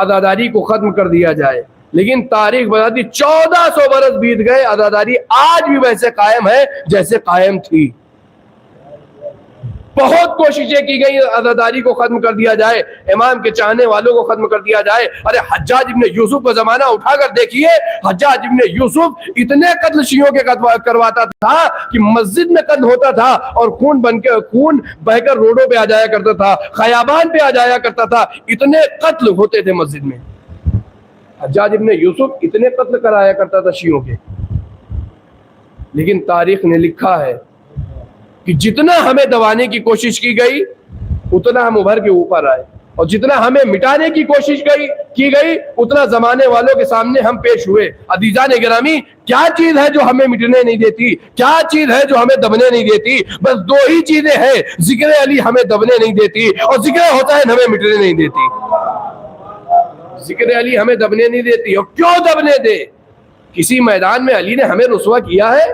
عزاداری کو ختم کر دیا جائے، لیکن تاریخ بتاتی 1400 برس بیت گئے، عزاداری آج بھی ویسے قائم ہے جیسے قائم تھی۔ بہت کوششیں کی گئی عزاداری کو ختم کر دیا جائے، امام کے چاہنے والوں کو ختم کر دیا جائے۔ ارے حجاج ابن یوسف کا زمانہ اٹھا کر دیکھیے، حجاج ابن یوسف اتنے قتل شیعوں کے کرواتا تھا کہ مسجد میں قتل ہوتا تھا اور خون بہ کر روڈوں پہ آ جایا کرتا تھا، خیابان پہ آ جایا کرتا تھا، اتنے قتل ہوتے تھے مسجد میں۔ حجاج ابن یوسف اتنے قتل کرایا کرتا تھا شیعوں کے، لیکن تاریخ نے لکھا ہے کہ جتنا ہمیں دبانے کی کوشش کی گئی اتنا ہم ابھر کے اوپر آئے، اور جتنا ہمیں مٹانے کی کوشش کی گئی اتنا زمانے والوں کے سامنے ہم پیش ہوئے۔ عزیزان گرامی، کیا چیز ہے جو ہمیں مٹنے نہیں دیتی، کیا چیز ہے جو ہمیں دبنے نہیں دیتی؟ بس دو ہی چیزیں ہیں، ذکر علی ہمیں دبنے نہیں دیتی اور ذکر حسین ہمیں مٹنے نہیں دیتی۔ ذکر علی ہمیں دبنے نہیں دیتی، اور کیوں دبنے دے؟ کسی میدان میں علی نے ہمیں رسوا کیا ہے؟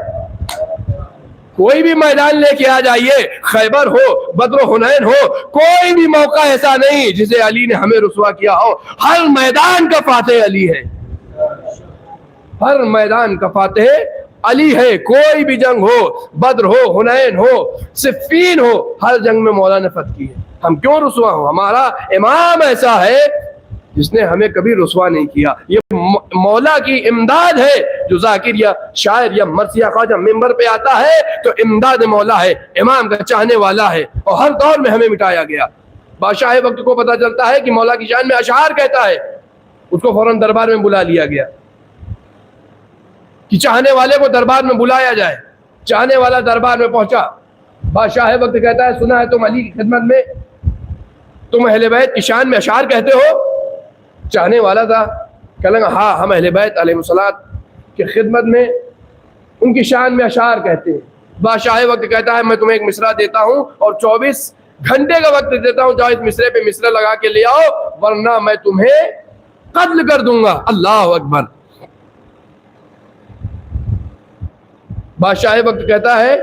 کوئی بھی میدان لے کے آ جائیے، خیبر ہو، بدر و حنین ہو، کوئی بھی موقع ایسا نہیں جسے علی نے ہمیں رسوا کیا ہو۔ ہر میدان کا فاتح علی ہے، ہر میدان کا فاتح علی ہے۔ کوئی بھی جنگ ہو، بدر ہو، حنین ہو، صفین ہو، ہر جنگ میں مولا نے فتح کی ہے۔ ہم کیوں رسوا ہوں؟ ہمارا امام ایسا ہے جس نے ہمیں کبھی رسوا نہیں کیا۔ یہ مولا کی امداد ہے۔ جو ذاکر یا شاعر یا مرثیہ خواجہ ممبر پہ آتا ہے تو امداد مولا ہے، امام کا چاہنے والا ہے، اور ہر دور میں ہمیں مٹایا گیا۔ بادشاہ وقت کو پتہ چلتا ہے کہ مولا کی شان میں اشعار کہتا ہے، اس کو فوراً دربار میں بلا لیا گیا کہ چاہنے والے کو دربار میں بلایا جائے۔ چاہنے والا دربار میں پہنچا، بادشاہ وقت کہتا ہے سنا ہے تم علی کی خدمت میں، تم اہل بیت کی شان میں اشعار کہتے ہو؟ چاہنے والا تھا، کہنے لگا ہاں ہم اہل بیت علیہ الصلوۃ کی خدمت میں ان کی شان میں اشعار کہتے ہیں۔ بادشاہ وقت کہتا ہے میں تمہیں ایک مصرع دیتا ہوں اور 24 گھنٹے کا وقت دیتا ہوں، جاؤ اس مصرے پہ مصرع لگا کے لے آؤ ورنہ میں تمہیں قتل کر دوں گا۔ اللہ اکبر۔ بادشاہ وقت کہتا ہے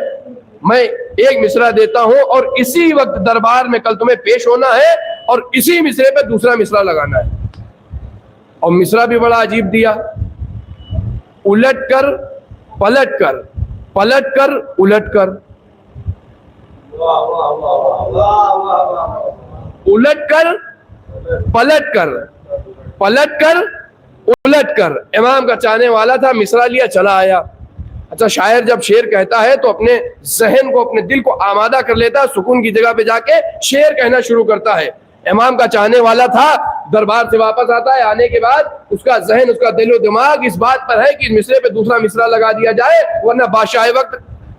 میں ایک مصرع دیتا ہوں اور اسی وقت دربار میں کل تمہیں پیش ہونا ہے اور اسی مصرے پہ دوسرا مصرع لگانا ہے۔ اور مصرع بھی بڑا عجیب دیا، الٹ کر پلٹ کر، پلٹ کر الٹ کر، الٹ کر پلٹ کر، پلٹ کر الٹ کر۔ امام کا چاہنے والا تھا، مصرع لیا چلا آیا۔ اچھا شاعر جب شعر کہتا ہے تو اپنے ذہن کو، اپنے دل کو آمادہ کر لیتا ہے، سکون کی جگہ پہ جا کے شعر کہنا شروع کرتا ہے۔ امام کا چاہنے والا تھا، دربار سے واپس آتا ہے، آنے کے بعد اس کا ذہن، اس کا دل و دماغ اس بات پر ہے کہ اس مصرے پہ دوسرا مصرع لگا دیا جائے ورنہ بادشاہ وقت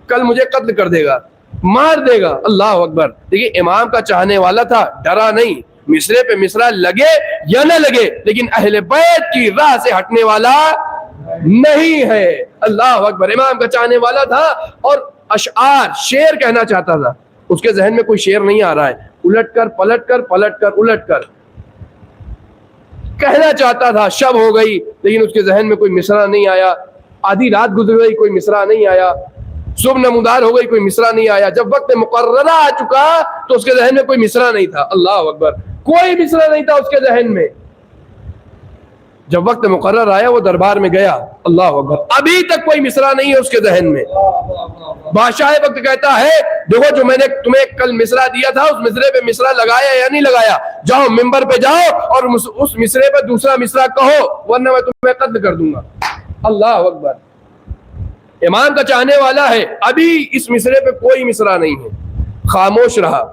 کل مجھے قتل کر دے گا، مار دے گا۔ اللہ اکبر۔ دیکھیے امام کا چاہنے والا تھا، ڈرا نہیں، مصرے پہ مصرع لگے یا نہ لگے لیکن اہل بیت کی راہ سے ہٹنے والا نہیں ہے۔ اللہ اکبر۔ امام کا چاہنے والا تھا اور اشعار، شعر کہنا چاہتا تھا، اس کے ذہن میں کوئی شعر نہیں آ رہا ہے، الٹ کر پلٹ کر، پلٹ کر الٹ کر کہنا چاہتا تھا۔ شب ہو گئی لیکن اس کے ذہن میں کوئی مصرع نہیں آیا، آدھی رات گزر گئی کوئی مصرع نہیں آیا، صبح نمودار ہو گئی کوئی مصرع نہیں آیا، جب وقت مقررہ آ چکا تو اس کے ذہن میں کوئی مصرع نہیں تھا۔ اللہ اکبر۔ کوئی مصرع نہیں تھا اس کے ذہن میں۔ جب وقت مقرر آیا وہ دربار میں گیا، اللہ اکبر، ابھی تک کوئی مصرع نہیں ہے اس کے ذہن میں۔ بادشاہ وقت کہتا ہے دیکھو جو میں نے تمہیں کل مصرع دیا تھا اس مصرے پہ مصرع لگایا یا نہیں لگایا، جاؤ ممبر پہ جاؤ اور اس مصرے پہ دوسرا مصرع کہو ورنہ میں تمہیں قتل کر دوں گا۔ اللہ اکبر۔ امام کا چاہنے والا ہے، ابھی اس مصرے پہ کوئی مصرع نہیں ہے، خاموش رہا۔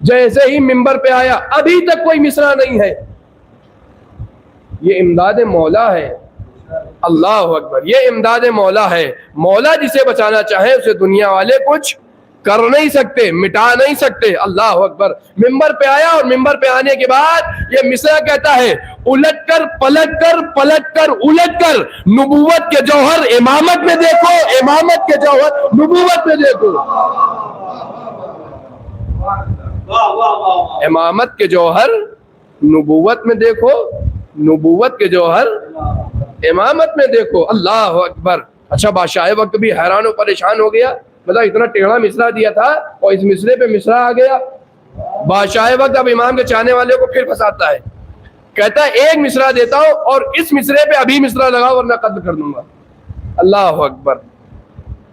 جیسے ہی ممبر پہ آیا ابھی تک کوئی مصرع نہیں ہے۔ یہ امداد مولا ہے۔ اللہ اکبر۔ یہ امداد مولا ہے۔ مولا جسے بچانا چاہے اسے دنیا والے کچھ کر نہیں سکتے، مٹا نہیں سکتے۔ اللہ اکبر۔ ممبر پہ آیا اور ممبر پہ آنے کے بعد یہ مصرع کہتا ہے الٹ کر پلٹ کر، پلٹ کر الٹ کر، نبوت کے جوہر امامت میں دیکھو، امامت کے جوہر نبوت میں دیکھو۔ امامت کے جوہر نبوت میں دیکھو، نبوت کے جوہر امامت میں دیکھو۔ اللہ اکبر۔ اچھا بادشاہ وقت بھی حیران و پریشان ہو گیا، مطلب اتنا ٹیڑھا مصرع دیا تھا اور اس مصرے پہ مصرع آ گیا۔ بادشاہ وقت اب امام کے چاہنے والے کو پھر پھنساتا ہے، کہتا ہے ایک مصرع دیتا ہوں اور اس مصرے پہ ابھی مصرع لگاؤ ورنہ قتل کر دوں گا۔ اللہ اکبر۔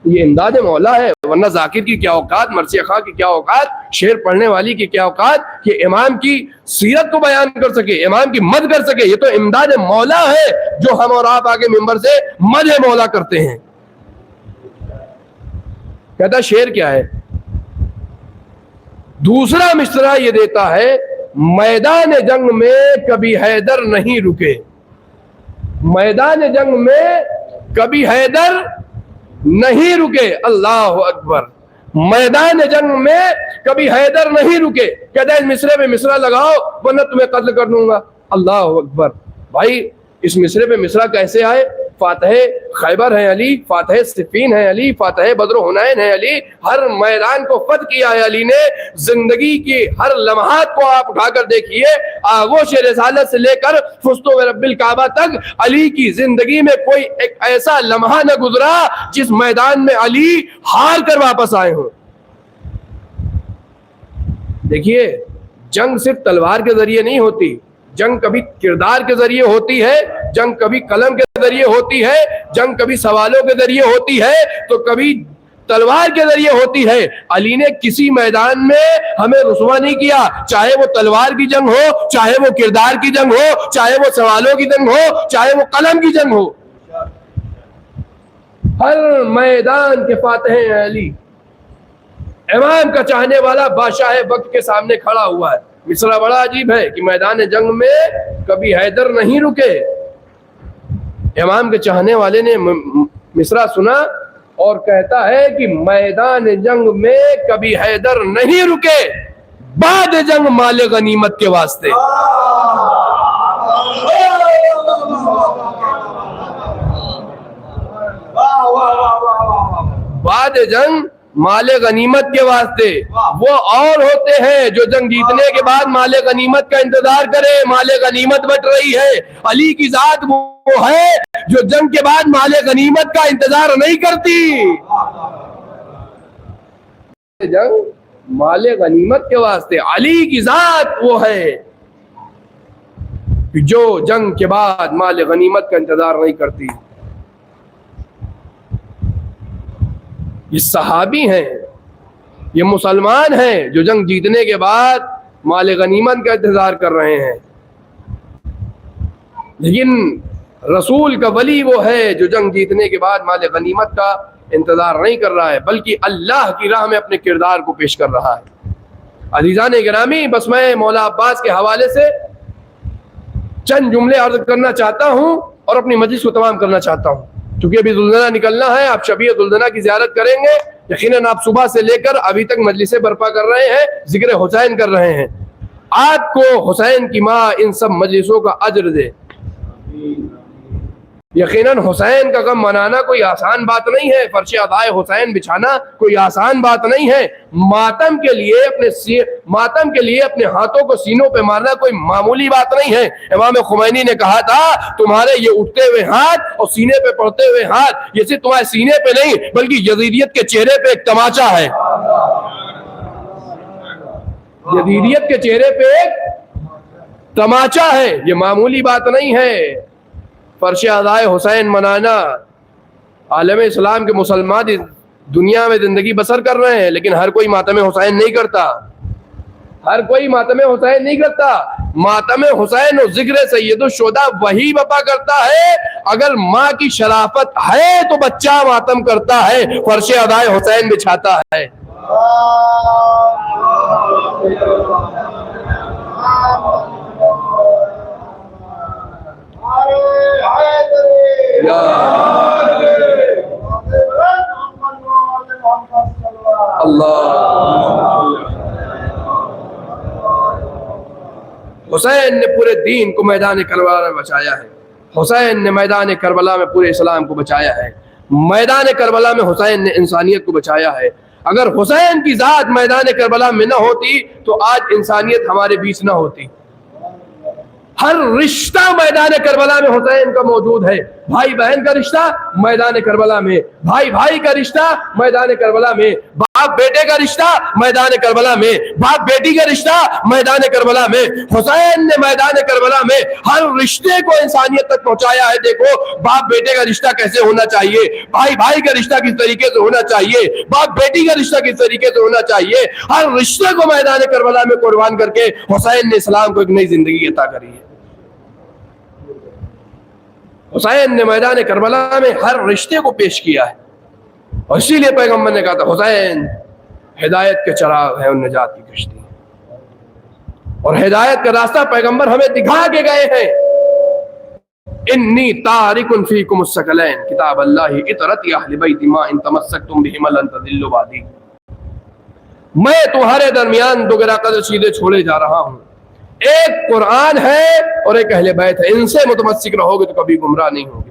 یہ امداد مولا ہے، ورنہ ذاکر کی کیا اوقات، مرثیہ خواہ کی کیا اوقات، شعر پڑھنے والی کی کیا اوقات کہ امام کی سیرت کو بیان کر سکے، امام کی مدح کر سکے۔ یہ تو امداد مولا ہے جو ہم اور آپ آگے ممبر سے مدح مولا کرتے ہیں۔ کہتا شعر کیا ہے؟ دوسرا مصرع یہ دیتا ہے میدان جنگ میں کبھی حیدر نہیں رکے، میدان جنگ میں کبھی حیدر نہیں رکے۔ اللہ اکبر۔ میدان جنگ میں کبھی حیدر نہیں رکے، کہتا ہے اس مصرے پہ مصرع لگاؤ ورنہ تمہیں قتل کر دوں گا۔ اللہ اکبر۔ بھائی اس مصرے پہ مصرع کیسے آئے؟ فاتح خیبر ہیں علی، فاتح صفین ہیں علی، فاتح بدر و حنین ہیں علی، ہر میدان کو فتح کیا ہے علی نے۔ زندگی کی ہر لمحات کو آپ اٹھا کر دیکھیے، آغوش رسالت سے لے کر فزت برب الکعبہ تک علی کی زندگی میں کوئی ایک ایسا لمحہ نہ گزرا جس میدان میں علی ہار کر واپس آئے ہوں۔ دیکھیے جنگ صرف تلوار کے ذریعے نہیں ہوتی، جنگ کبھی کردار کے ذریعے ہوتی ہے، جنگ کبھی قلم کے ذریعے ہوتی ہے، جنگ کبھی سوالوں کے ذریعے ہوتی ہے، تو کبھی تلوار کے ذریعے ہوتی ہے۔ علی نے کسی میدان میں ہمیں رسوا نہیں کیا، چاہے وہ تلوار کی جنگ ہو، چاہے وہ کردار کی جنگ ہو، چاہے وہ سوالوں کی جنگ ہو، چاہے وہ قلم کی جنگ ہو، ہر میدان کے فاتح ہیں علی۔ امام کا چاہنے والا بادشاہ وقت کے سامنے کھڑا ہوا ہے۔ مصرع بڑا عجیب ہے کہ میدان جنگ میں کبھی حیدر نہیں رکے۔ امام کے چاہنے والے نے مصرع سنا اور کہتا ہے کہ میدان جنگ میں کبھی حیدر نہیں رکے، بعد جنگ مال غنیمت کے واسطے۔ بعد جنگ مال غنیمت کے واسطے۔ وہ اور ہوتے ہیں جو جنگ جیتنے کے بعد مال غنیمت کا انتظار کرے، مال غنیمت بٹ رہی ہے۔ علی کی ذات وہ ہے جو جنگ کے بعد مال غنیمت کا انتظار نہیں کرتی۔ جنگ مال غنیمت کے واسطے، علی کی ذات وہ ہے جو جنگ کے بعد مال غنیمت کا انتظار نہیں کرتی۔ یہ صحابی ہیں، یہ مسلمان ہیں جو جنگ جیتنے کے بعد مال غنیمت کا انتظار کر رہے ہیں، لیکن رسول کا ولی وہ ہے جو جنگ جیتنے کے بعد مال غنیمت کا انتظار نہیں کر رہا ہے، بلکہ اللہ کی راہ میں اپنے کردار کو پیش کر رہا ہے۔ عزیزان گرامی، بس میں مولا عباس کے حوالے سے چند جملے عرض کرنا چاہتا ہوں اور اپنی مجلس کو تمام کرنا چاہتا ہوں، کیونکہ ابھی ذوالضنہ نکلنا ہے۔ آپ شبیہ ذوالضنہ کی زیارت کریں گے، یقیناً آپ صبح سے لے کر ابھی تک مجلسیں برپا کر رہے ہیں، ذکر حسین کر رہے ہیں۔ آپ کو حسین کی ماں ان سب مجلسوں کا اجر دے۔ یقیناً حسین کا غم منانا کوئی آسان بات نہیں ہے، فرش عزائے حسین بچھانا کوئی آسان بات نہیں ہے۔ ماتم کے لیے اپنے ہاتھوں کو سینوں پہ مارنا کوئی معمولی بات نہیں ہے۔ امام خمینی نے کہا تھا تمہارے یہ اٹھتے ہوئے ہاتھ اور سینے پہ پڑتے ہوئے ہاتھ، یہ صرف تمہارے سینے پہ نہیں بلکہ یزیدیت کے چہرے پہ ایک تماچا ہے۔ یزیدیت کے چہرے پہ ایک تماچا ہے، یہ معمولی بات نہیں ہے۔ فرش عزائے حسین منانا، عالم اسلام کے مسلمان دنیا میں زندگی بسر کر رہے ہیں، لیکن ہر کوئی ماتم حسین نہیں کرتا، ہر کوئی ماتم حسین نہیں کرتا۔ ماتم حسین و ذکر سید الشہداء وہی بپا کرتا ہے، اگر ماں کی شرافت ہے تو بچہ ماتم کرتا ہے، فرش عزائے حسین بچھاتا ہے۔ حسین نے پورے دین کو میدان کربلا میں بچایا ہے، حسین نے میدان کربلا میں پورے اسلام کو بچایا ہے، میدان کربلا میں حسین نے انسانیت کو بچایا ہے۔ اگر حسین کی ذات میدان کربلا میں نہ ہوتی تو آج انسانیت ہمارے بیچ نہ ہوتی۔ ہر رشتہ میدان کربلا میں حسین کا موجود ہے، بھائی بہن کا رشتہ میدان کربلا میں، بھائی بھائی کا رشتہ میدان کربلا میں، باپ بیٹے کا رشتہ میدان کربلا میں، باپ بیٹی کا رشتہ میدان کربلا میں۔ حسین نے میدان کربلا میں ہر رشتے کو انسانیت تک پہنچایا ہے۔ دیکھو باپ بیٹے کا رشتہ کیسے ہونا چاہیے، بھائی بھائی کا رشتہ کس طریقے سے ہونا چاہیے، باپ بیٹی کا رشتہ کس طریقے سے ہونا چاہیے، ہر رشتے کو میدان کربلا میں قربان کر کے حسین نے اسلام کو ایک نئی زندگی عطا کری ہے۔ حسین نے میدان کربلا میں ہر رشتے کو پیش کیا ہے، اور اسی لیے پیغمبر نے کہا تھا حسین ہدایت کے چراغ ہے اور نجات کی کشتی، اور ہدایت کا راستہ پیغمبر ہمیں دکھا کے گئے ہیں۔ انی تارک فیکم الثقلین کتاب اللہ اطرت اہل بیت ما ان تمسکتم بہما لن تضلوا بعدی۔ میں تمہارے درمیان دو گرا قدر سیدھے چھوڑے جا رہا ہوں، ایک قرآن ہے اور ایک اہل بیت ہے، ان سے متمسک رہو گے تو کبھی گمراہ نہیں ہوگے۔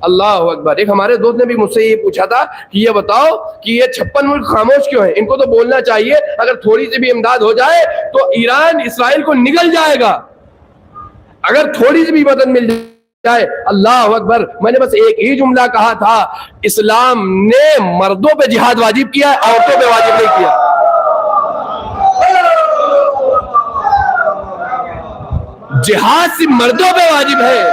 اللہ اکبر. ایک ہمارے دوست نے بھی مجھ سے یہ پوچھا تھا کہ یہ بتاؤ کہ یہ 56 ملک خاموش کیوں ہیں؟ ان کو تو بولنا چاہیے اگر تھوڑی سی بھی امداد ہو جائے تو ایران اسرائیل کو نگل جائے گا. اگر تھوڑی سی بھی مدد مل جائے. اللہ اکبر. میں نے بس ایک ہی جملہ کہا تھا, اسلام نے مردوں پہ جہاد واجب کیا ہے, عورتوں پہ واجب نہیں کیا. جہاد صرف مردوں پہ واجب ہے.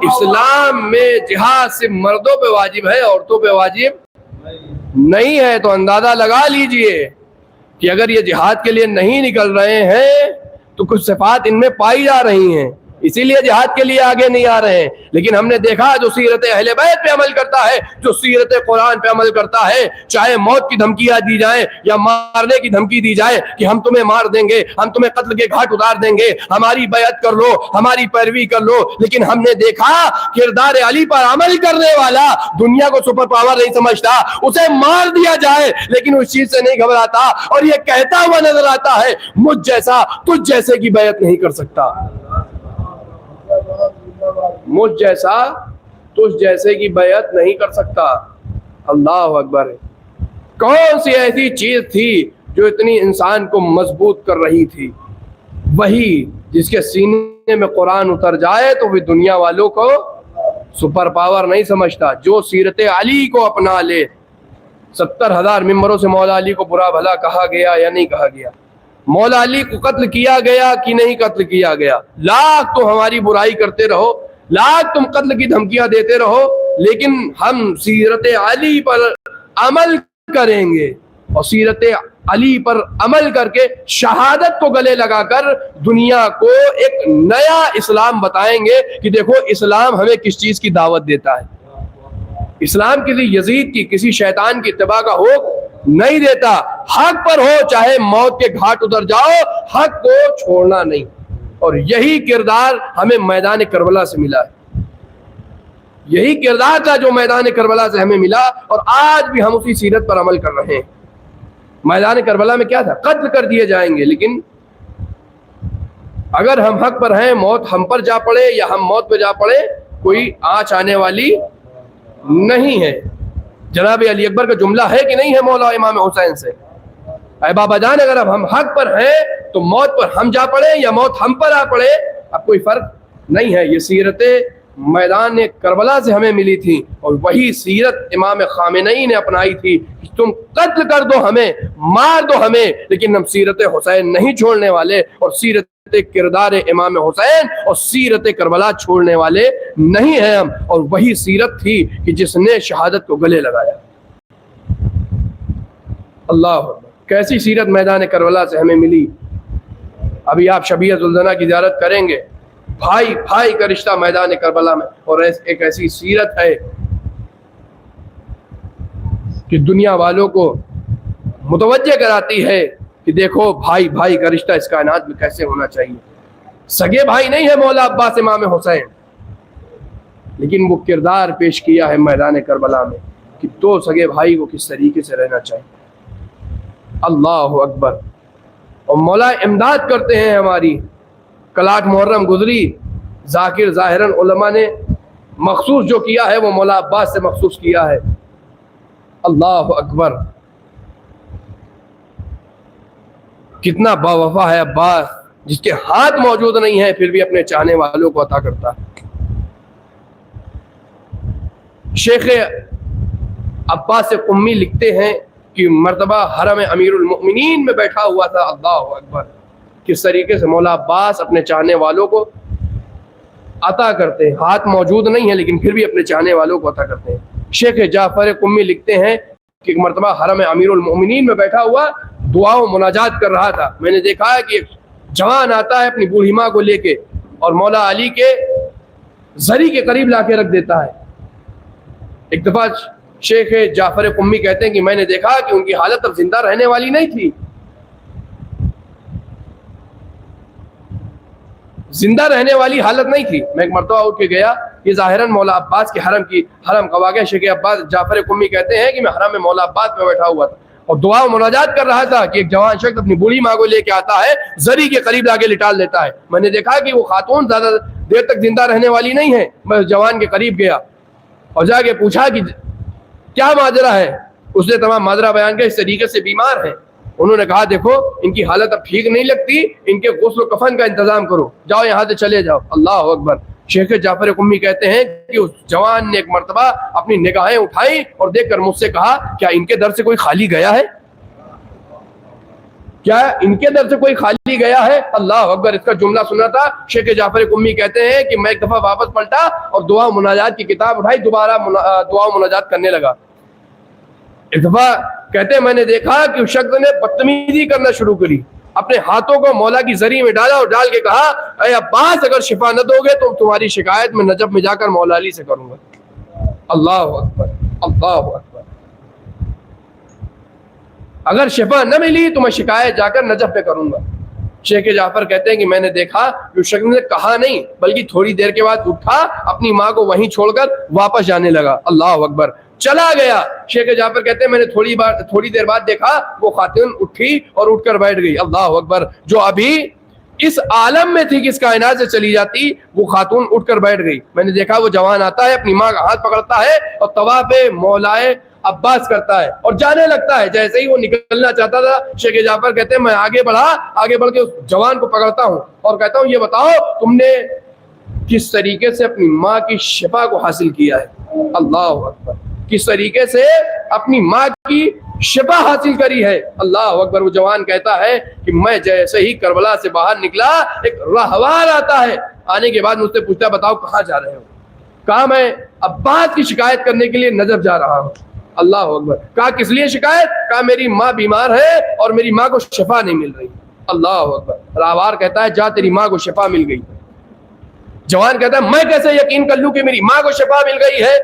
اسلام میں جہاد صرف مردوں پہ واجب ہے, عورتوں پہ واجب نہیں ہے. تو اندازہ لگا لیجئے کہ اگر یہ جہاد کے لیے نہیں نکل رہے ہیں تو کچھ صفات ان میں پائی جا رہی ہیں, اسی لیے جہاد کے لیے آگے نہیں آ رہے ہیں. لیکن ہم نے دیکھا جو سیرت اہل بیت پہ عمل کرتا ہے, جو سیرت قرآن پہ عمل کرتا ہے, چاہے موت کی دھمکیاں دی جائیں یا مارنے کی دھمکی دی جائے کہ ہم تمہیں مار دیں گے, ہم تمہیں قتل کے گھاٹ اتار دیں گے, ہماری بیعت کر لو, ہماری پیروی کر لو. لیکن ہم نے دیکھا کردار علی پر عمل کرنے والا دنیا کو سپر پاور نہیں سمجھتا, اسے مار دیا جائے لیکن اس چیز سے نہیں گھبراتا, اور یہ کہتا ہوا نظر آتا ہے مجھ جیسا تجھ جیسے کی بیعت نہیں کر سکتا, مجھ جیسا تجھ جیسے کی بیعت نہیں کر سکتا. اللہ اکبر. کون سی ایسی چیز تھی جو اتنی انسان کو مضبوط کر رہی تھی؟ وہی جس کے سینے میں قرآن اتر جائے تو وہ دنیا والوں کو سپر پاور نہیں سمجھتا. جو سیرت علی کو اپنا لے. 70,000 ممبروں سے مولا علی کو برا بھلا کہا گیا یا نہیں کہا گیا؟ مولا علی کو قتل کیا گیا کہ نہیں قتل کیا گیا؟ لاکھ تو ہماری برائی کرتے رہو, لاکھ تم قتل کی دھمکیاں دیتے رہو, لیکن ہم سیرت علی پر عمل کریں گے, اور سیرت علی پر عمل کر کے شہادت کو گلے لگا کر دنیا کو ایک نیا اسلام بتائیں گے کہ دیکھو اسلام ہمیں کس چیز کی دعوت دیتا ہے. اسلام کسی یزید کی, کسی شیطان کی اتباع کا حکم نہیں دیتا. حق پر ہو چاہے موت کے گھاٹ اتر جاؤ, حق کو چھوڑنا نہیں. اور یہی کردار ہمیں میدان کربلا سے ملا ہے, یہی کردار تھا جو میدان کربلا سے ہمیں ملا, اور آج بھی ہم اسی سیرت پر عمل کر رہے ہیں. میدان کربلا میں کیا تھا؟ قتل کر دیے جائیں گے, لیکن اگر ہم حق پر ہیں, موت ہم پر جا پڑے یا ہم موت پہ جا پڑے, کوئی آنچ آنے والی نہیں ہے. جناب علی اکبر کا جملہ ہے کہ نہیں ہے مولا امام حسین سے, اے بابا جان اگر اب ہم حق پر ہیں تو موت پر ہم جا پڑے یا موت ہم پر آ پڑے, اب کوئی فرق نہیں ہے. یہ سیرت میدان کربلا سے ہمیں ملی تھی, اور وہی سیرت امام خامنئی نے اپنائی تھی. تم قتل کر دو ہمیں, مار دو ہمیں, لیکن ہم سیرت حسین نہیں چھوڑنے والے, اور سیرت کردار امام حسین اور سیرت کربلا چھوڑنے والے نہیں ہیں ہم. اور وہی سیرت تھی کہ جس نے شہادت کو گلے لگایا. اللہ کیسی سیرت میدان کربلا سے ہمیں ملی. ابھی آپ شبیہ ذوالجناح کی زیارت کریں گے, بھائی بھائی کا رشتہ میدان کربلا میں, اور ایک ایسی سیرت ہے کہ دنیا والوں کو متوجہ کراتی ہے کہ دیکھو بھائی بھائی کا رشتہ اس کائنات میں کیسے ہونا چاہیے. سگے بھائی نہیں ہے مولا عباس امام حسین, لیکن وہ کردار پیش کیا ہے میدان کربلا میں کہ دو سگے بھائی کو کس طریقے سے رہنا چاہیے. اللہ اکبر. اور مولا امداد کرتے ہیں ہماری. کلاٹ محرم گزری, ذاکر ظاہراً علماء نے مخصوص جو کیا ہے وہ مولا عباس سے مخصوص کیا ہے. اللہ اکبر. کتنا باوفا ہے عباس, جس کے ہاتھ موجود نہیں ہے پھر بھی اپنے چاہنے والوں کو عطا کرتا ہے. شیخ عباس قمی لکھتے ہیں کہ مرتبہ حرم امیر المؤمنین میں بیٹھا ہوا تھا. اللہ اکبر. کس طریقے سے مولا عباس اپنے چاہنے والوں کو عطا کرتے ہیں, ہاتھ موجود نہیں ہے لیکن پھر بھی اپنے چاہنے والوں کو عطا کرتے ہیں. شیخ جعفر قمی لکھتے ہیں کہ ایک مرتبہ حرم امیر المؤمنین میں بیٹھا ہوا دعا و مناجات کر رہا تھا. میں نے دیکھا ہے کہ جوان آتا ہے اپنی بوڑھی ماں کو لے کے اور مولا علی کے زری کے قریب لا کے رکھ دیتا ہے. ایک دفعہ شیخ جعفر قمی کہتے ہیں کہ میں نے دیکھا کہ ان کی حالت اب زندہ رہنے والی نہیں تھی, زندہ رہنے والی حالت نہیں تھی. میں ایک مرتبہ اٹھ کے گیا یہ ظاہراً مولا عباس کے حرم کا واقعہ. شیخ عباس جعفر قمی کہتے ہیں کہ میں حرم میں مولا عباس میں بیٹھا ہوا تھا اور دعا و مناجات کر رہا تھا کہ ایک جوان شخص اپنی بوڑھی ماں کو لے کے آتا ہے, زری کے قریب لا کے لٹال دیتا ہے. میں نے دیکھا کہ وہ خاتون زیادہ دیر تک زندہ رہنے والی نہیں ہے. میں جوان کے قریب گیا اور جا کے پوچھا کہ کیا ماجرا ہے. اس نے تمام ماجرا بیان کیا, اس طریقے سے بیمار ہیں. انہوں نے کہا دیکھو ان کی حالت اب ٹھیک نہیں لگتی, ان کے غسل و کفن کا انتظام کرو, جاؤ یہاں سے چلے جاؤ. اللہ اکبر. شیخ جعفر قمی کہتے ہیں کہ اس جوان نے ایک مرتبہ اپنی نگاہیں اٹھائی اور دیکھ کر مجھ سے کہا کیا ان کے در سے کوئی خالی گیا ہے, کیا ان کے در سے کوئی خالی گیا ہے. اللہ اکبر. اس کا جملہ سنا تھا. شیخ جعفر قمی کہتے ہیں کہ میں ایک دفعہ واپس پلٹا اور دعا و مناجات کی کتاب اٹھائی, دوبارہ دعا و مناجات کرنے لگا. ایک دفعہ کہتے ہیں میں نے دیکھا کہ اس شخص نے بدتمیزی کرنا شروع کری, اپنے ہاتھوں کو مولا کی زری میں ڈالا اور ڈال کے کہا اے عباس اگر شفا نہ دو گے تو تمہاری شکایت میں نجف میں جا کر مولا علی سے کروں گا. اللہ اکبر, اللہ اکبر. اگر شفا نہ ملی تو میں شکایت جا کر نجف میں کروں گا. شیخ جعفر کہتے ہیں کہ میں نے دیکھا کہ اس شخص نے کہا نہیں بلکہ تھوڑی دیر کے بعد اٹھا, اپنی ماں کو وہیں چھوڑ کر واپس جانے لگا. اللہ اکبر. چلا گیا. شیخ جعفر کہتے ہیں میں نے تھوڑی دیر بعد دیکھا وہ خاتون اٹھی اور اٹھ کر بیٹھ گئی. اللہ اکبر. جو ابھی اس عالم میں تھی کہ اس کائنات سے چلی جاتی, وہ خاتون اٹھ کر بیٹھ گئی. میں نے دیکھا وہ جوان آتا ہے, اپنی ماں کا ہاتھ پکڑتا ہے اور طواف مولائے عباس کرتا ہے اور جانے لگتا ہے. جیسے ہی وہ نکلنا چاہتا تھا, شیخ جعفر کہتے ہیں میں آگے بڑھ کے اس جوان کو پکڑتا ہوں اور کہتا ہوں یہ بتاؤ تم نے کس طریقے سے اپنی ماں کی شفا کو حاصل کیا ہے. اللہ اکبر. کس طریقے سے اپنی ماں کی شفا حاصل کری ہے. اللہ اکبر. وہ جوان کہتا ہے کہ میں جیسے ہی کربلا سے باہر نکلا ایک راہوار آتا ہے, آنے کے بعد مجھ سے پوچھتا بتاؤ کہاں جا رہے ہو. کہا میں عباس کی شکایت کرنے کے لیے نجف جا رہا ہوں. اللہ اکبر. کہا کس لیے شکایت؟ کہا میری ماں بیمار ہے اور میری ماں کو شفا نہیں مل رہی. اللہ اکبر. راہوار کہتا ہے جا تیری ماں کو شفا مل گئی. جوان کہتا ہے میں کیسے یقین کر لوں کہ میری ماں کو شفا مل گئی ہے.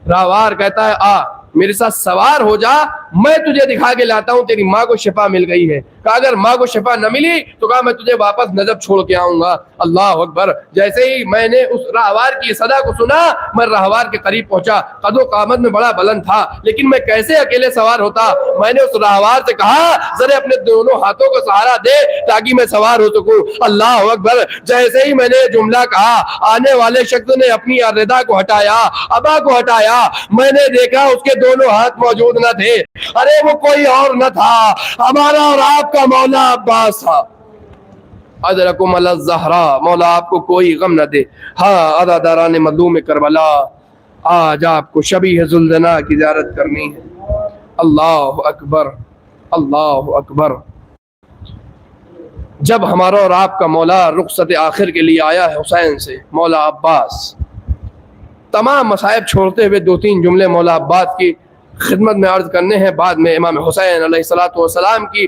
راہوار کہتا ہے آ میرے ساتھ سوار ہو جا, میں تجھے دکھا کے لاتا ہوں تیری ماں کو شفا مل گئی ہے. کہا اگر ماں کو شفا نہ ملی تو کہا میں تجھے واپس نجف چھوڑ کے آؤں گا. اللہ اکبر. جیسے ہی میں نے اس راہوار کی صدا کو سنا, میں راہوار کے قریب پہنچا. قد و قامت میں بڑا بلند تھا لیکن میں کیسے اکیلے سوار ہوتا. میں نے اس راہوار سے کہا ذرا اپنے دونوں ہاتھوں کو سہارا دے تاکہ میں سوار ہو سکوں. اللہ اکبر. جیسے ہی میں نے جملہ کہا, آنے والے شخص نے اپنی ردا کو ہٹایا, ابا کو ہٹایا. میں نے دیکھا اس کے دونوں ہاتھ موجود نہ تھے. ارے وہ کوئی اور نہ تھا, ہمارا اور آپ کا مولا عباس تھا. ادرکم علی الزہرا. مولا آپ کو کوئی غم نہ دے. ہاں عزاداران مظلوم کربلا, آج آپ کو شبیہ ذوالجناح کی زیارت کرنی ہے. اللہ اکبر, اللہ اکبر. جب ہمارا اور آپ کا مولا رخصت آخر کے لیے آیا ہے حسین سے, مولا عباس, تمام مصائب چھوڑتے ہوئے 2-3 جملے مولا عباس کی خدمت میں عرض کرنے ہیں. بعد میں امام حسین علیہ الصلوۃ والسلام کی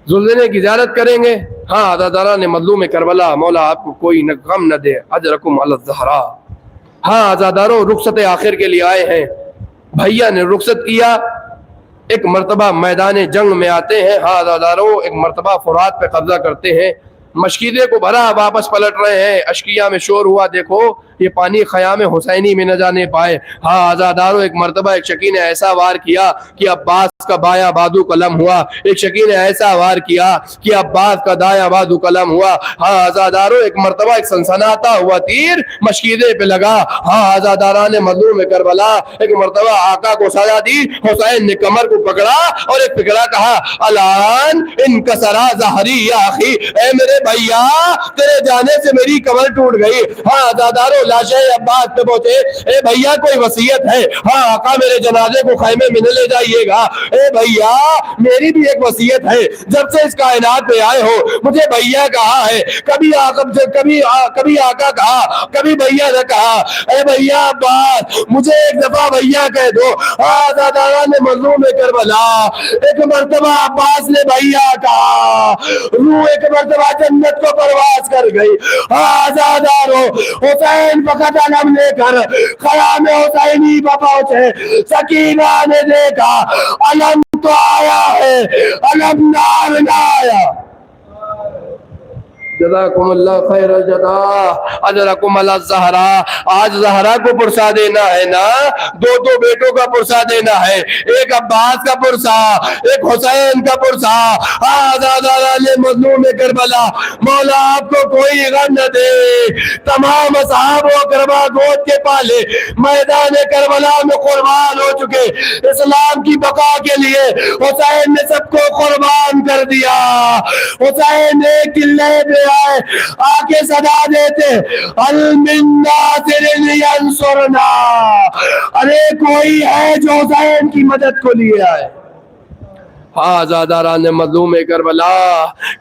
ذوالجناح کی زیارت کریں گے. ہاں عزاداران مظلوم کربلا, مولا آپ کو کوئی غم نہ دے. اجرکم علی الزہرا. ہاں عزاداروں رخصت آخر کے لیے آئے ہیں. بھیا نے رخصت کیا, ایک مرتبہ میدان جنگ میں آتے ہیں. ہاں عزاداروں ایک مرتبہ فرات پہ قبضہ کرتے ہیں. مشکیزے کو بھرا واپس پلٹ رہے ہیں. اشکیا میں شور ہوا, دیکھو یہ پانی خیام حسینی میں نہ جانے پائے. ہاں عزاداروں ایک مرتبہ ایک شکی نے ایسا وار کیا کہ عباس کا بایاں بازو قلم ہوا. ایک شکی نے ایسا وار کیا کہ عباس کا دایاں بازو قلم ہوا. ہاں عزاداروں ایک مرتبہ ایک سنسناتا ہوا تیر مشکیزے پہ لگا. ہاں عزاداران مظلوم کربلا ایک مرتبہ آقا کو سزا دی. حسین نے کمر کو پکڑا اور ایک فکرہ کہا, الان انکسرا ظہری یا اخی, اے میرے بھیا تیرے جانے سے میری کمر ٹوٹ گئی. ہاں عزاداروں لاشیں عباس پہ پہنچے. اے بھیا کوئی وصیت ہے؟ ہاں آقا میرے جنازے کو خیمے میں نہ لے جائیے گا. اے بھیا میری بھی ایک وصیت ہے, جب سے اس کائنات پہ آئے ہو مجھے بھیا کہا ہے, کبھی آقا کہا, کبھی بھیا نے کہا. اے بھیا عباس مجھے ایک دفعہ بھیا کہہ دو. عزاداران مظلوم کربلا ایک مرتبہ عباس نے بھیا کہا, روح ایک مرتبہ جنت کو پرواز کر گئی. عزاداروں حسین فقط علم لے کر خیام حسینی پہ پہنچے. سکینہ نے دیکھا علم تو 'تو と آیا ہے علم نار نہ آیا. جزاکم اللہ خیر الجزا اجرکم اللہ زہرا. آج زہرا کو پرسا دینا ہے نا, دو بیٹوں کا پرسا دینا ہے, ایک عباس کا پرسا, ایک حسین کا پرسا. مظلوم کربلا, مولا آپ کو کوئی غم نہ دے. تمام اصحاب و اقربا گود کے پالے میدان کربلا میں قربان ہو چکے, اسلام کی بقا کے لیے حسین نے سب کو قربان کر دیا. حسین نے قلعے پہ آئے, آگے صدا دیتے هل من ناصر ینصرنا, ارے کوئی ہے جو حسین کی مدد کو لیے آئے. ہاں زاداران مظلوم کربلا,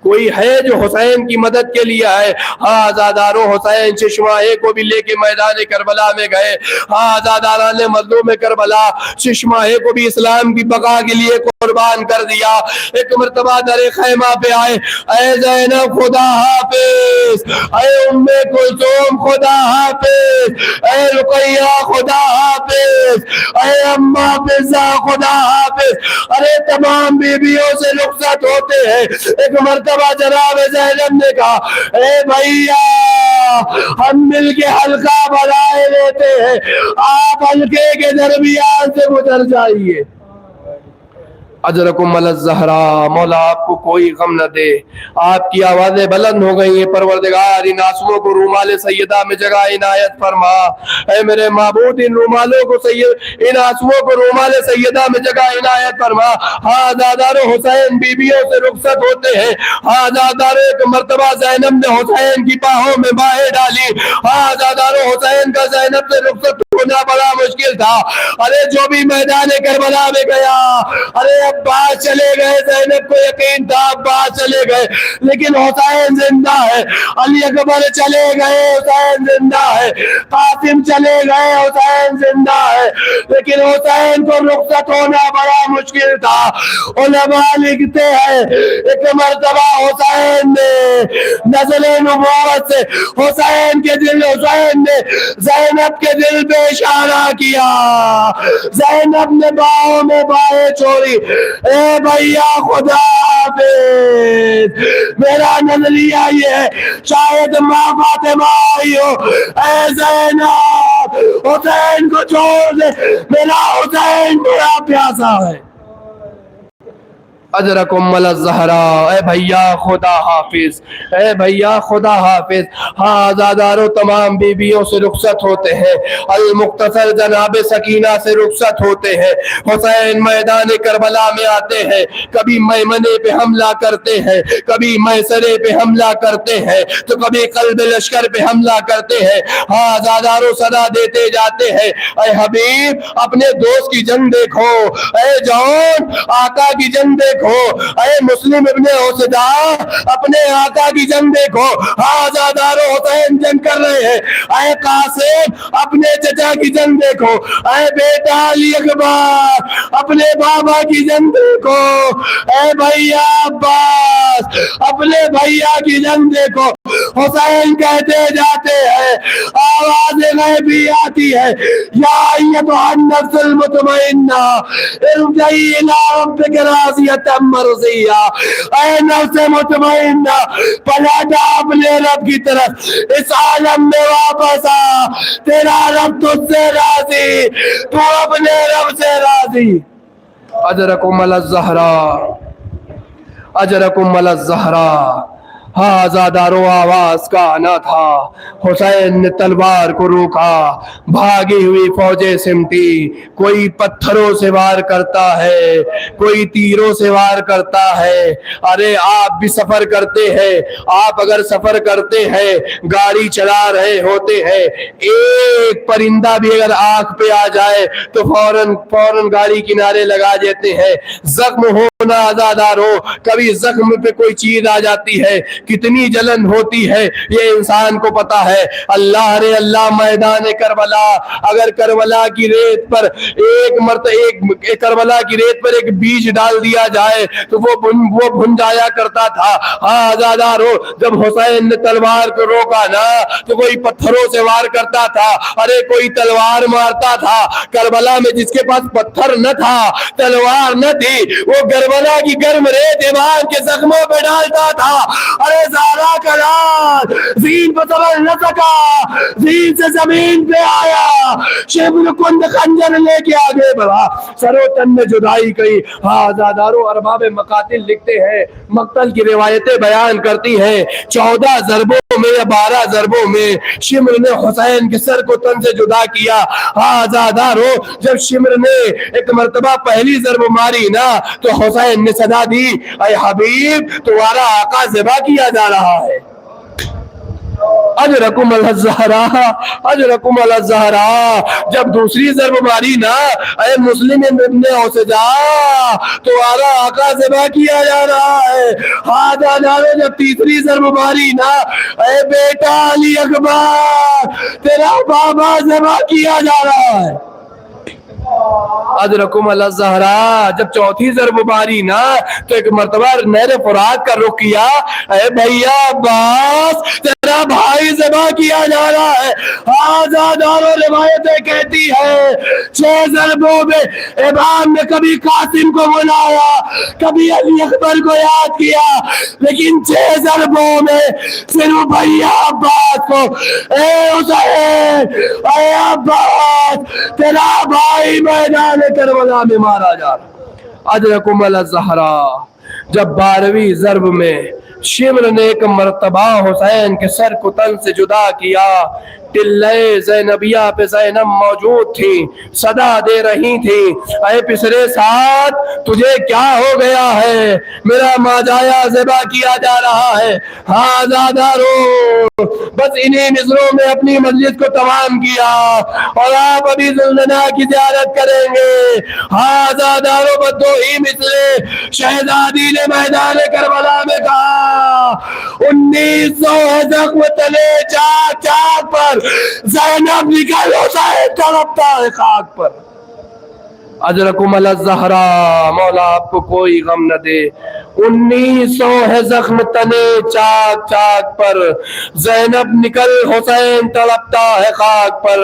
کوئی ہے جو حسین کی مدد کے لیے آئے. ہاں زادارو حسین چشمائے کو بھی لے کے میدان کربلا میں گئے. ہاں زاداران مظلوم کربلا چشمائے کو بھی اسلام کی بقا کے لیے قربان کر دیا. ایک مرتبہ در خیمہ پہ آئے, اے زینب خدا حافظ, اے ام کلثوم خدا حافظ, اے رقیہ خدا حافظ, اے اماں فضا خدا حافظ. ارے تمام بیویوں سے رخصت ہوتے ہیں. ایک مرتبہ جناب زینب نے کہا, اے بھیا ہم مل کے حلقہ بنائے لیتے ہیں, آپ حلقے کے درمیان سے گزر جائیے. اجرکم علی الزہرا, مولا آپ کو کوئی غم نہ دے. آپ کی آوازیں بلند ہو گئی ہیں, پروردگار ان آنسوؤں کو رومال سیدہ میں جگہ عنایت فرما. اے میرے معبود ان رومالوں کو ان آنسوؤں کو رومال سیدہ میں جگہ عنایت فرما. ہاں زادار حسین بیویوں سے رخصت ہوتے ہیں. ہاں زادار ایک مرتبہ زینب نے حسین کی باہوں میں باہیں ڈالی. ہاں زادار حسین کا زینب سے رخصت ہونا بڑا مشکل تھا. ارے جو بھی میدان کربلا میں گیا, ارے عباس چلے گئے, زینب کو یقین تھا عباس چلے گئے, لیکن حسین زندہ ہے. علی اکبر چلے گئے, حسین زندہ ہے. قاسم چلے گئے, حسین زندہ ہے, لیکن حسین کو رخصت ہونا بڑا مشکل تھا. علماء لکھتے ہیں ایک مرتبہ حسین نے نزل نبوت سے حسین نے زینب کے دل پہ اشارہ کیا. زینب نے باہوں میں باہیں چھوڑی, اے بھیا خدا حافظ. میرا نظریہ یہ ہے شاید ماں فاطمہ آئی ہو, اے زینب حسین کو چھوڑ دے, میرا حسین بڑا پیاسا ہے. اجرکم علی الزہرا, اے بھیا خدا حافظ, اے بھیا خدا حافظ. ہاں آزاداروں تمام بیویوں سے رخصت ہوتے ہیں. المختصر جناب سکینہ سے رخصت ہوتے ہیں. حسین میدان کربلا میں آتے ہیں, کبھی میمنے پہ حملہ کرتے ہیں, کبھی میسرے پہ حملہ کرتے ہیں, تو کبھی قلب لشکر پہ حملہ کرتے ہیں. ہاں آزاداروں صدا دیتے جاتے ہیں, اے حبیب اپنے دوست کی جنگ دیکھو, اے جان آقا کی جنگ دیکھو, اے مسلم ابن اوسدا اپنے آقا کی جنگ دیکھو. آزادار حسین جنگ کر رہے ہیں. اے قاسم اپنے چچا کی جنگ دیکھو, اے بیٹا علی اکبر اپنے بابا کی جنگ دیکھو, اے بھیا عباس اپنے بھیا کی جنگ دیکھو. حسین کہتے جاتے ہیں, آواز غیبی آتی ہے, یا ایتھا النفس المطمئنہ ارجعی الی ربک راضیۃ مرضیہ. اے نفس مطمئنہ پلٹا اپنے رب کی طرف, اس عالم میں واپس آ, تیرا رب تجھ سے راضی, تو اپنے رب سے راضی. اجرکم علی الزہرا, اجرکم علی الزہرا. ہاں آزادارو آواز کا آنا تھا. حسین نے تلوار کو روکا, بھاگی ہوئی فوجیں سمٹی. کوئی پتھروں سے وار کرتا ہے, کوئی تیروں سے وار کرتا ہے. ارے آپ بھی سفر کرتے ہیں, آپ اگر سفر کرتے ہیں, گاڑی چلا رہے ہوتے ہیں, ایک پرندہ بھی اگر آنکھ پہ آ جائے تو فوراً گاڑی کنارے لگا دیتے ہیں. زخم ہونا آزادار ہو, کبھی زخم پہ کوئی چیز آ جاتی ہے, کتنی جلن ہوتی ہے یہ انسان کو پتا ہے. اللہ رے اللہ میدان کربلا, اگر کربلا کی ریت پر کربلا کی ریت پر ایک بیج ڈال دیا جائے تو وہ بھن جایا کرتا تھا. ہاں آزادار ہو, جب حسین نے تلوار کو روکا نا تو کوئی پتھروں سے وار کرتا تھا, ارے کوئی تلوار مارتا تھا. کربلا میں جس کے پاس پتھر نہ تھا, تلوار نہ تھی, وہ کربلا کی گرم ریت ایمان کے زخموں پہ ڈالتا تھا. ارے زہرا کا لال زین پہ سبر نہ سکا، زین سے زمین پہ آیا، شبر کند خنجر لے کے آگے بڑھا، سرو تن میں جدائی کی۔ آزادارو ارباب مقاتل لکھتے ہیں، مقتل کی روایتیں بیان کرتی ہیں، 14 ضربوں میں یا 12 ضربوں میں شمر نے حسین کے سر کو تن سے جدا کیا۔ آزادارو جب شمر نے ایک مرتبہ پہلی ضرب ماری نا تو حسین نے صدا دی، اے حبیب تمہارا آقا ذبح کیا جا رہا ہے، اجرکم الزہرا اجرکم الزہرا۔ جب دوسری ضرب ماری نا اے مسلم ابن اوسجا تمہارا آقا ذبح کیا جا رہا ہے۔ آزادارو جب تیسری ضرب ماری نا اے بیٹا علی اکبر تیرا بابا ذبح کیا جا رہا ہے، ادرکم الزہرا۔ جب چوتھی ضرب ماری نا تو ایک مرتبہ نہر فرات کا رخ کیا، اے بھیا عباس تیرا بھائی ذبح کیا جا رہا ہے۔ آزادارو روایتیں کہتی ہے 6 ضربوں میں امام نے کبھی قاسم کو بلایا، کبھی علی اکبر کو یاد کیا، لیکن 6 ضربوں میں صرف بھیا عباس کو، اے حسین اے عباس تیرا بھائی میدان کربلا میں مارا جا رہا۔ اجرکم الزہرا۔ جب 12ویں ضرب میں شمر نے ایک مرتبہ حسین کے سر کو تن سے جدا کیا، ٹلے زینبیہ پہ زینب موجود تھی، صدا دے رہی تھی، اے پسرے ساتھ تجھے کیا ہو گیا ہے، میرا ماجایا ذبح کیا جا رہا ہے۔ آزادارو بس انہی نظروں میں اپنی مجلس کو تمام کیا اور آپ ابھی ذوالجلال کی زیارت کریں گے۔ آزادارو بس 2 ہی مثلیں شہزادی نے میدان کربلا میں کہا، 1900 زخم تلے چاک چاک پر زینب نکل حسین تڑپتا ہے خاک پر۔ اجرکم الزہرا۔ مولا آپ کو کوئی غم نہ دے، 1900 ہے زخم تنے چاک چاک پر، زینب نکل حسین تڑپتا ہے خاک پر۔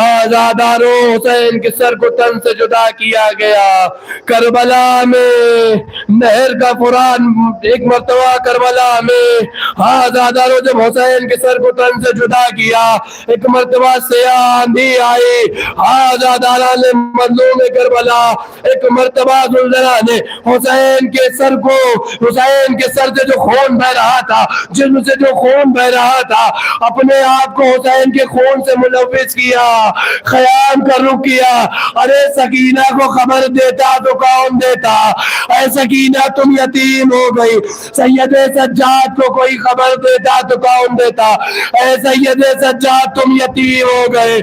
آزادارو حسین کے سر کو تن سے جدا کیا گیا کربلا میں، نہر کا فرات ایک مرتبہ کربلا میں۔ آزادارو جب حسین کے سر کو تن سے جدا کیا ایک مرتبہ سیاہ آندھی آئی، آزادارہ نے مظلوم کربلا ایک مرتبہ ذوالجلال نے حسین کے سر کو، حسین کے سر سے جو خون بہ رہا تھا، جسم سے جو خون بہ رہا تھا، اپنے آپ کو حسین کے خون سے ملوث کیا، خیام کا رخ کیا۔ ارے سکینہ کو خبر دیتا تو کون دیتا، اے سکینہ تم یتیم ہو گئی، سید سجاد کو کوئی خبر دیتا تو کون دیتا، اے سید سجاد تم یتیم ہو گئے۔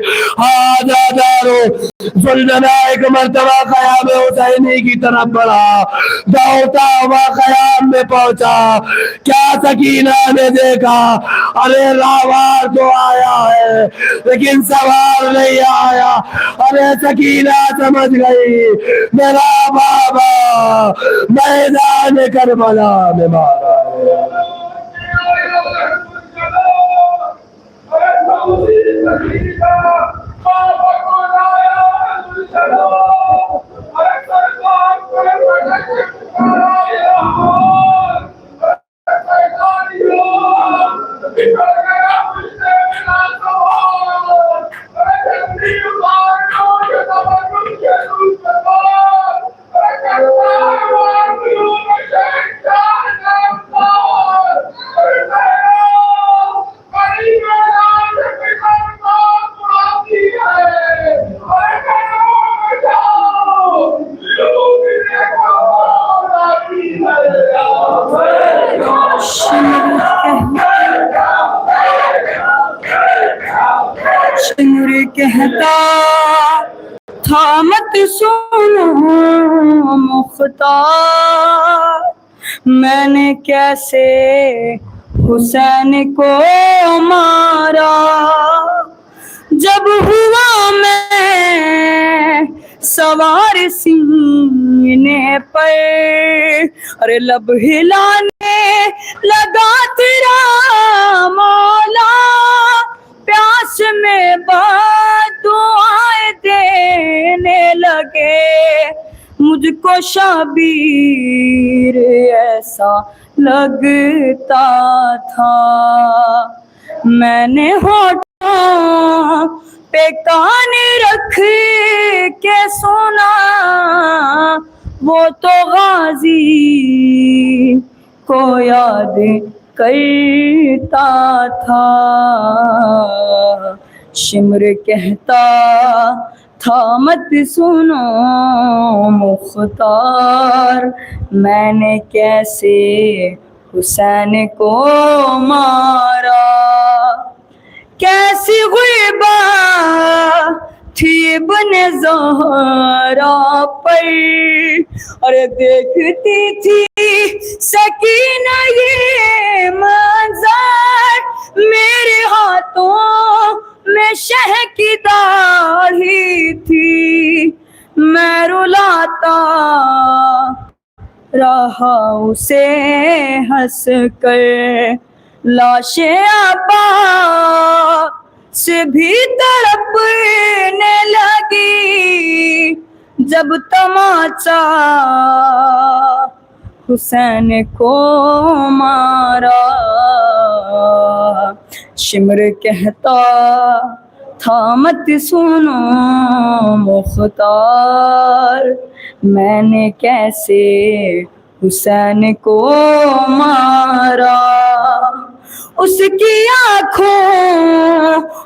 آزادارو ذوالجلال ایک مرتبہ خیام حسینی کی طرف بڑھا، دوڑتا ہوا خیام میں پہنچا، کیا سکینہ نے دیکھا، ارے راوار تو آیا ہے لیکن سوار نہیں آیا۔ ارے سکینہ سمجھ گئی میرا بابا میدان کربلا میں مارا ہے۔ کہتا تھا مت سنو مختار، میں نے کیسے حسین کو مارا، جب ہوا میں سوار سینے پر، ارے لب ہلانے لگا تیرا مولا، پیاس میں بد دعائیں دینے لگے، مجھ کو شبیر ایسا لگتا تھا. میں نے ہونٹوں پہ کان رکھ کے سنا وہ تو غازی کو یاد کرتا تھا. شمر کہتا تھا مت سنو مختار، میں نے کیسے حسین کو مارا. کیسی غیبہ تھی ابن زہرا پر، اور دیکھتی تھی سکینہ یہ منظر، میرے ہاتھوں میں شہ کی داڑھی تھی. میں رلاتا رہا اسے ہنس کر، لاشیں عباس بھی تڑپنے لگی جب تماچا حسین کو مارا. شمر کہتا تھا مت سنو مختار، میں نے کیسے حسین کو مارا. اس کی آنکھوں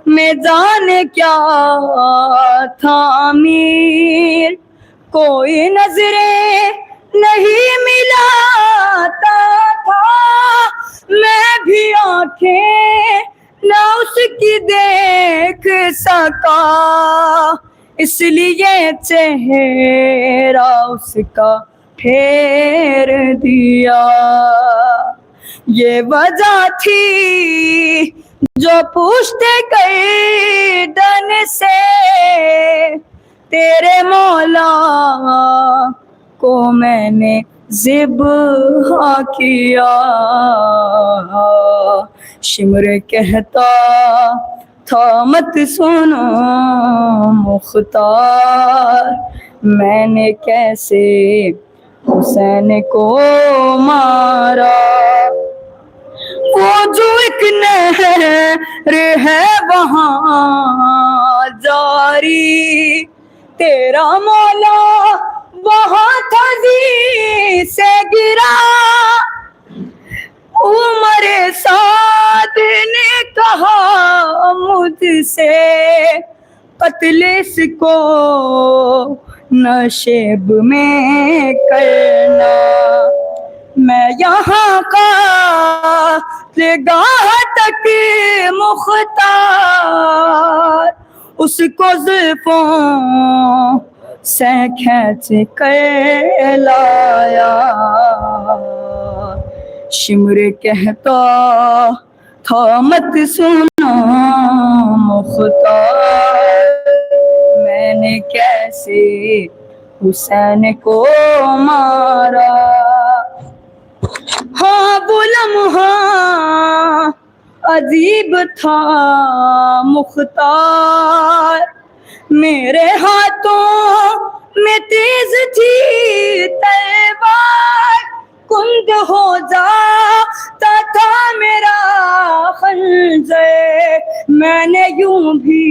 میں جانے کیا تھا امیر، کوئی نظریں نہیں ملاتا تھا. میں بھی آنکھیں نہ اس کی دیکھ سکا، اس لیے چہرہ اس کا پھیر دیا. یہ وجہ تھی جو پوچھتے گردن سے تیرے مولا کو میں نے ذبح کیا. شمر کہتا تھا مت سنو مختار، میں نے کیسے حسین کو مارا. وہ جو ایک نہر ہے وہاں جاری، تیرا مولا وہاں تھزی سے گرا. عمر سعد نے کہا مجھ سے قتل اس کو نشیب میں کرنا. میں یہاں کا گاہ تک مختار، اس کو زلفوں سے کھینچ کر لایا. شمر کہتا تھا مت سنو مختار، میں نے کیسے حسین کو مارا. ہاں وہ لمحہ عجیب تھا مختار، میرے ہاتھوں میں تیز تھی تلوار، کند ہو جاتا تھا میرا خنجر، میں نے یوں بھی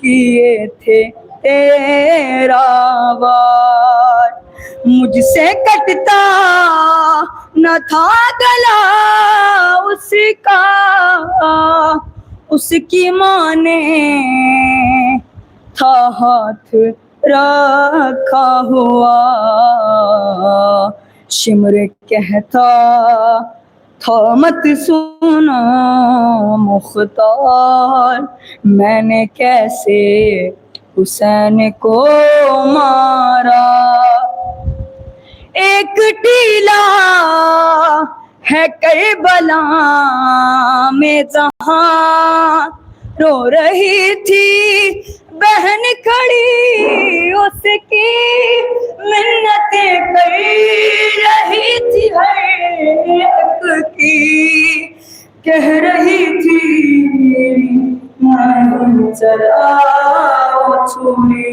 کیے تھے تیرا وار. مجھ سے کٹتا نہ تھا گلا اس کا، اس کی ماں نے تھا ہاتھ رکھا ہوا. شمر کہتا تھا مت سنو مختار، میں نے کیسے حسین کو مارا. ایک ٹیلا ہے کربلا میں جہاں رو رہی تھی بہن کھڑی، اس کی منتیں کر رہی تھی ہر ایک کی، کہہ رہی تھی میں چلاؤ چھوڑی.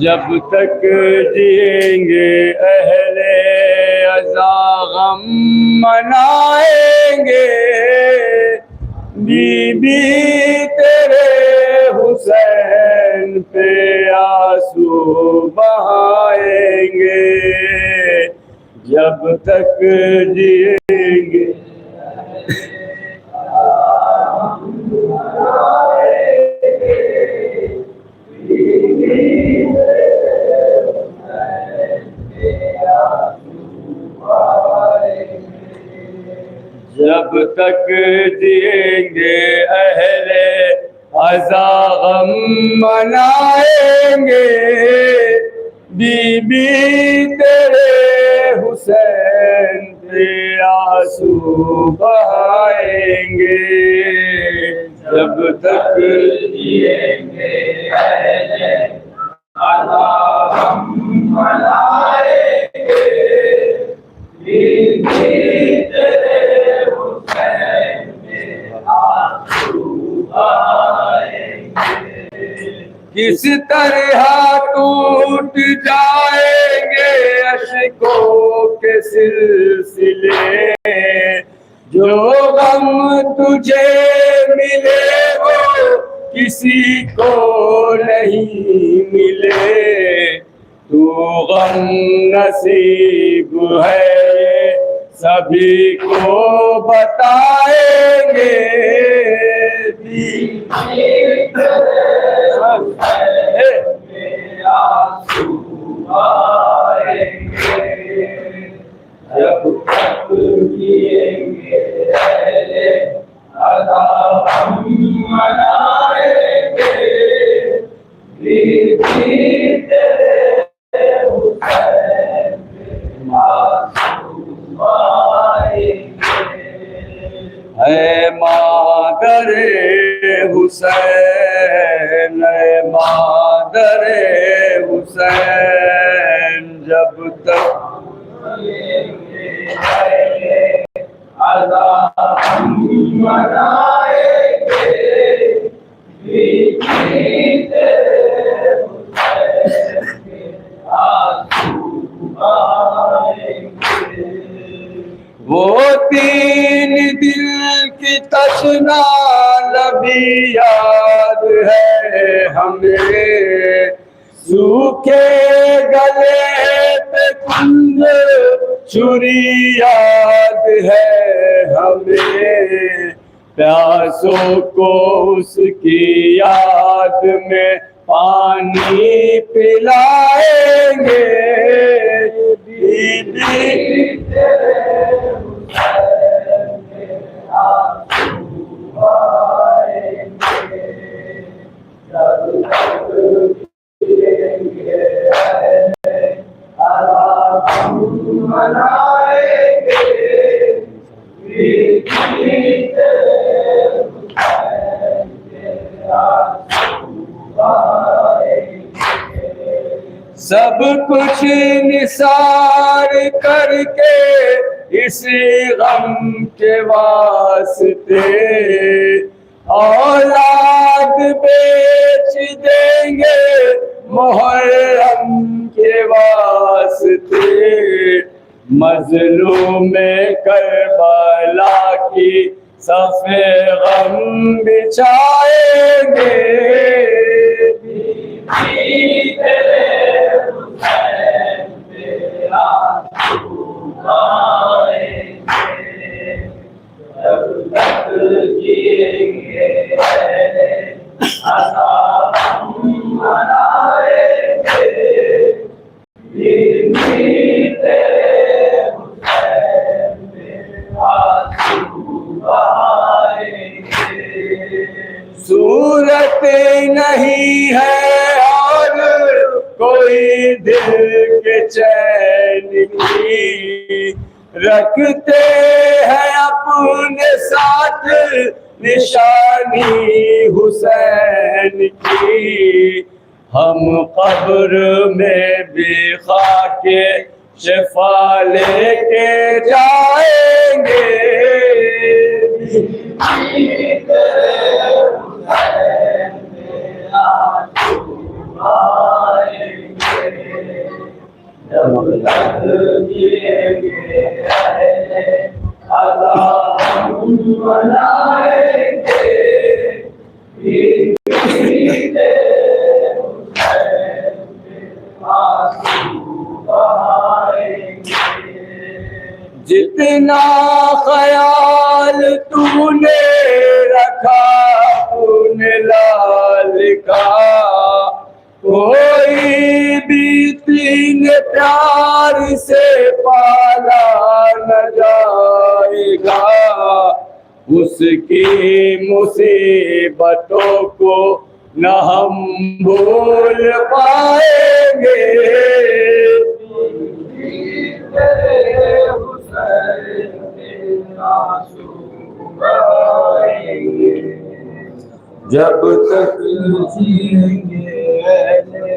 جب تک جئیں اہلِ عزا غم منائیں گے، بی بی تیرے حسین پہ آنسو بہائیں گے، جب تک جئیں گے جب تک جئیں گے اہل عزا غم منائیں گے، بی بی تیرے حسین پہ آنسو بہائیں گے، جب تک جئیں گے اہل عزا غم منائیں گے، بی بی تیرے کس طرح ٹوٹ جائیں گے اشکوں کے سلسلے، جو غم تجھے ملے وہ کسی کو نہیں ملے، تو غم نصیب ہے سبھی کو بتائیں گے، جب تک جئیں گے اہل عزا غم منائیں گے، بی بی تیرے حسین پہ آنسو بہائیں گے۔ اے مادر حسین، اے مادر حسین، جب تک عزا غم منائیں گے، بی بی تیرے حسین پہ آنسو بہائیں گے۔ وہ تین دل کی تشنا لبی یاد ہے ہمیں، سوکھے گلے پہ کند چھری یاد ہے ہمیں، پیاسوں کو اس کی یاد میں پانی پلائیں گے، بی بی تیرے حسین پہ آنسو بہائیں گے، جب تک جئیں گے اہل عزا غم سب کچھ نثار کر کے اس غم کے واسطے اولاد بیچ دیں گے محرم کے واسطے مظلوم کربلا کی صف غم بچھائیں گے صورت نہیں ہے اور کوئی دل کے چین کی رکھتے ہیں اپنے ساتھ نشانی حسین کی ہم قبر میں بھی خاک شفا لے کے جائیں گے جتنا خیال تو نے رکھا اپنے لال کا کوئی بھی تین پیار سے پالا نہ جائے گا اس کی مصیبتوں کو نہ ہم بھول پائیں گے جب تک جیئیں گے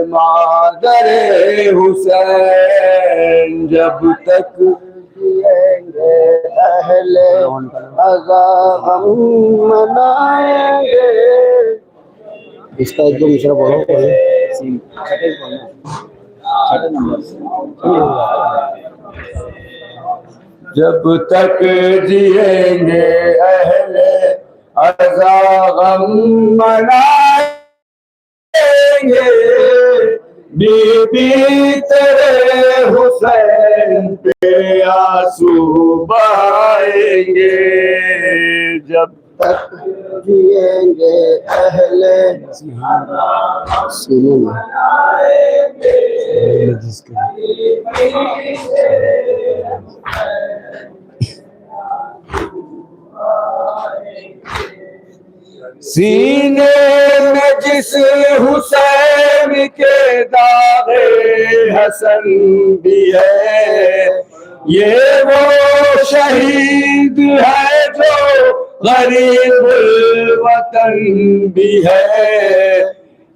مادر حسین جب تک جیئیں گے اہل عذاب منائیں گے اس کا ایک دو مشرا بولو جب تک جیئیں گے اہل عذاب منائیں گے بی بی تیرے حسین پہ آنسو بہائیں گے جب تک جیئیں گے اہل سنو سینے میں جس حسین کے داغ حسن بھی ہے یہ وہ شہید ہے جو غریب الوطن بھی ہے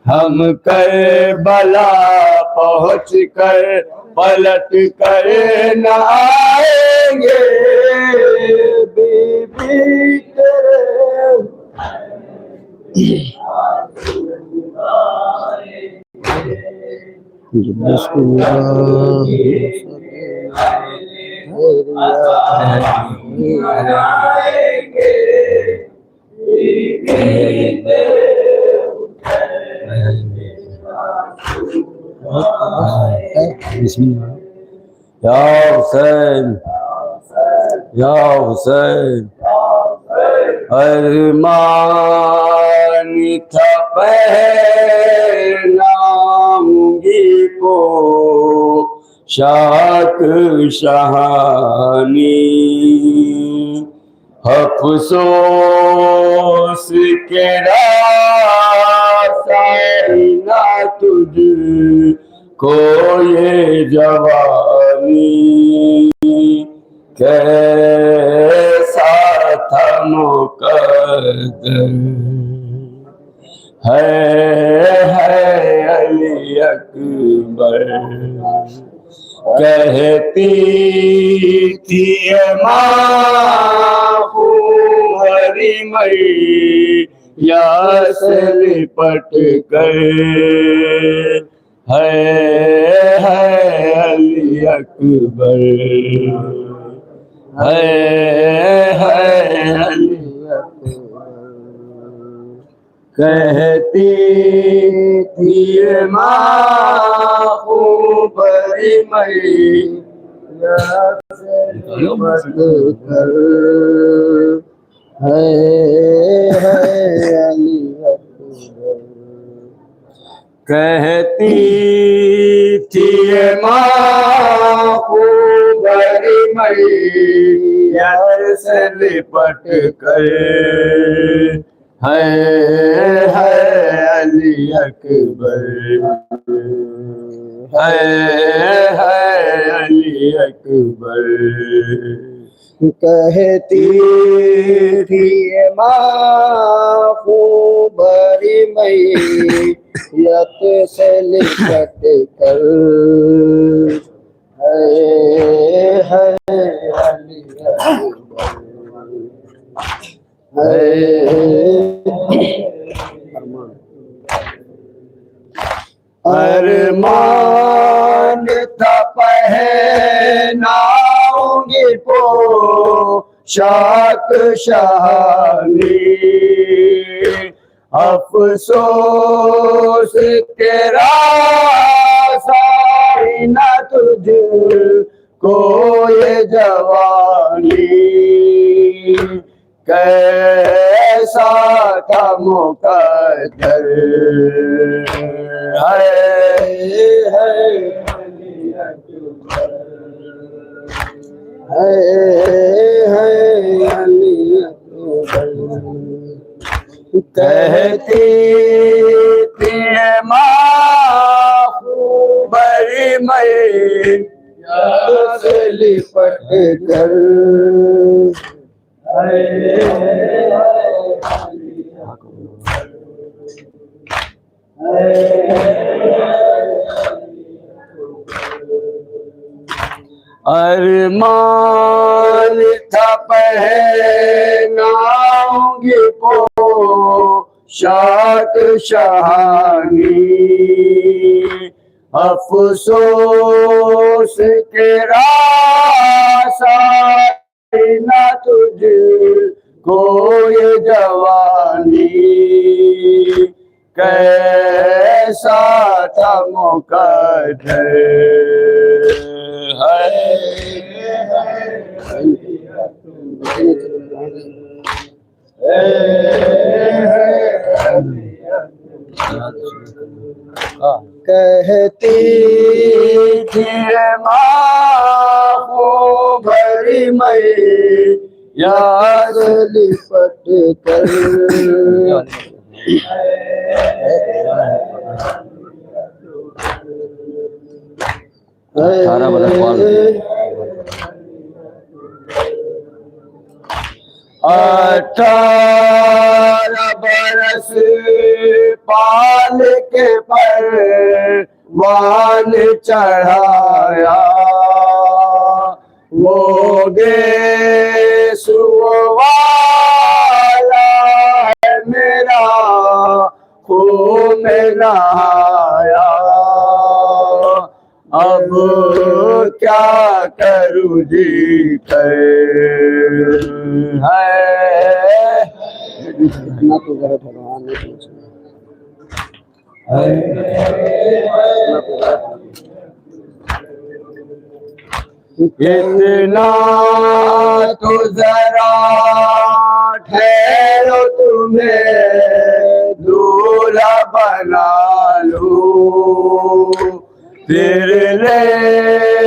ہم کربلا پہنچ کر پلٹ کر نہ آئیں گے بی بی تیرے یا حسین یا حسین ارمان تھا پہناؤں گی کو شاک شہانی افسوس کے راستہ نہ تجھ کو یہ جوانی کیسا تھا مقدر ہے علی اکبر کہتی تھی ماں ہری میاں سے لپٹ کر ہے علی اکبر ہے علی کہتی تھی ماں بڑی میاں سے لپٹ کر ہے علی اکبر کہتی تھی ماں بڑی میاں سے لپٹ کر ہے علی اکبر ہے علی اکبر کہتی تھی ماں بڑی میت سے لپٹ کر ہے علی اکبر ارمان تھا پہناؤں گی پوشاک شہانی افسوس تیرا ساری نہ تجھ کو یہ جوانی کیسا تھا مقدر ہے کہتی تھی ماں بڑی میاں سے لپٹ کر ارمان تھا پہناؤں گی پوشاک شہانی افسوس کے راستہ نہ تجھ کو یہ جوانی کیسا تھا مقدر ہے کہتی تھی ماں بھری میاں سے لپٹ کر اٹھارہ برس پال کے پروان چڑھایا وہ گیسو والا ہے میرا خون میں نہایا اب کیا کروں جی کر ہے اتنا تو ذرا ٹھہرو تمہیں دولہا بنا لوں پھر لے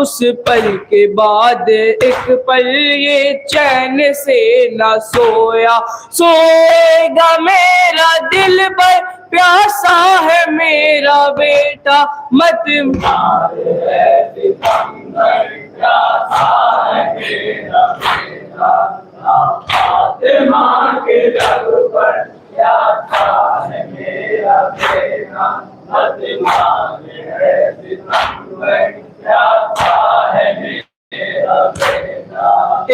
اس پل کے بعد ایک پل یہ چین سے نہ سویا، سوئے گا میرا دل پر پیاسا ہے میرا بیٹا، مت مار ہے ستمگر پیاسا ہے میرا بیٹا، فاطمہ کے لب پر پیاسا ہے میرا بیٹا، مت مار ہے ستمگر پیاسا ہے میرا بیٹا۔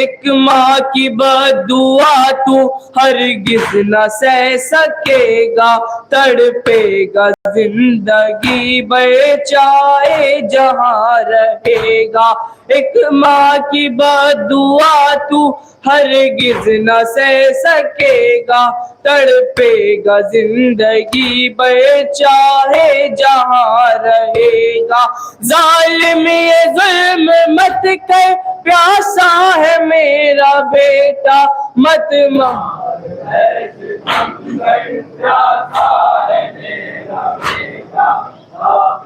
ایک ماں کی بددعا تو ہرگز نہ سہ سکے گا، تڑپے گا زندگی بچائے جہاں رہے گا، ایک ماں کی بددعا تو ہرگز نہ سہ سکے گا، تڑپے گا زندگی بچائے جہاں رہے گا، ظالم یہ ظلم مت کر پیاسا ہے میرا بیٹا، مت مار ہے ستمگر پیاسا ہے میرا بیٹا،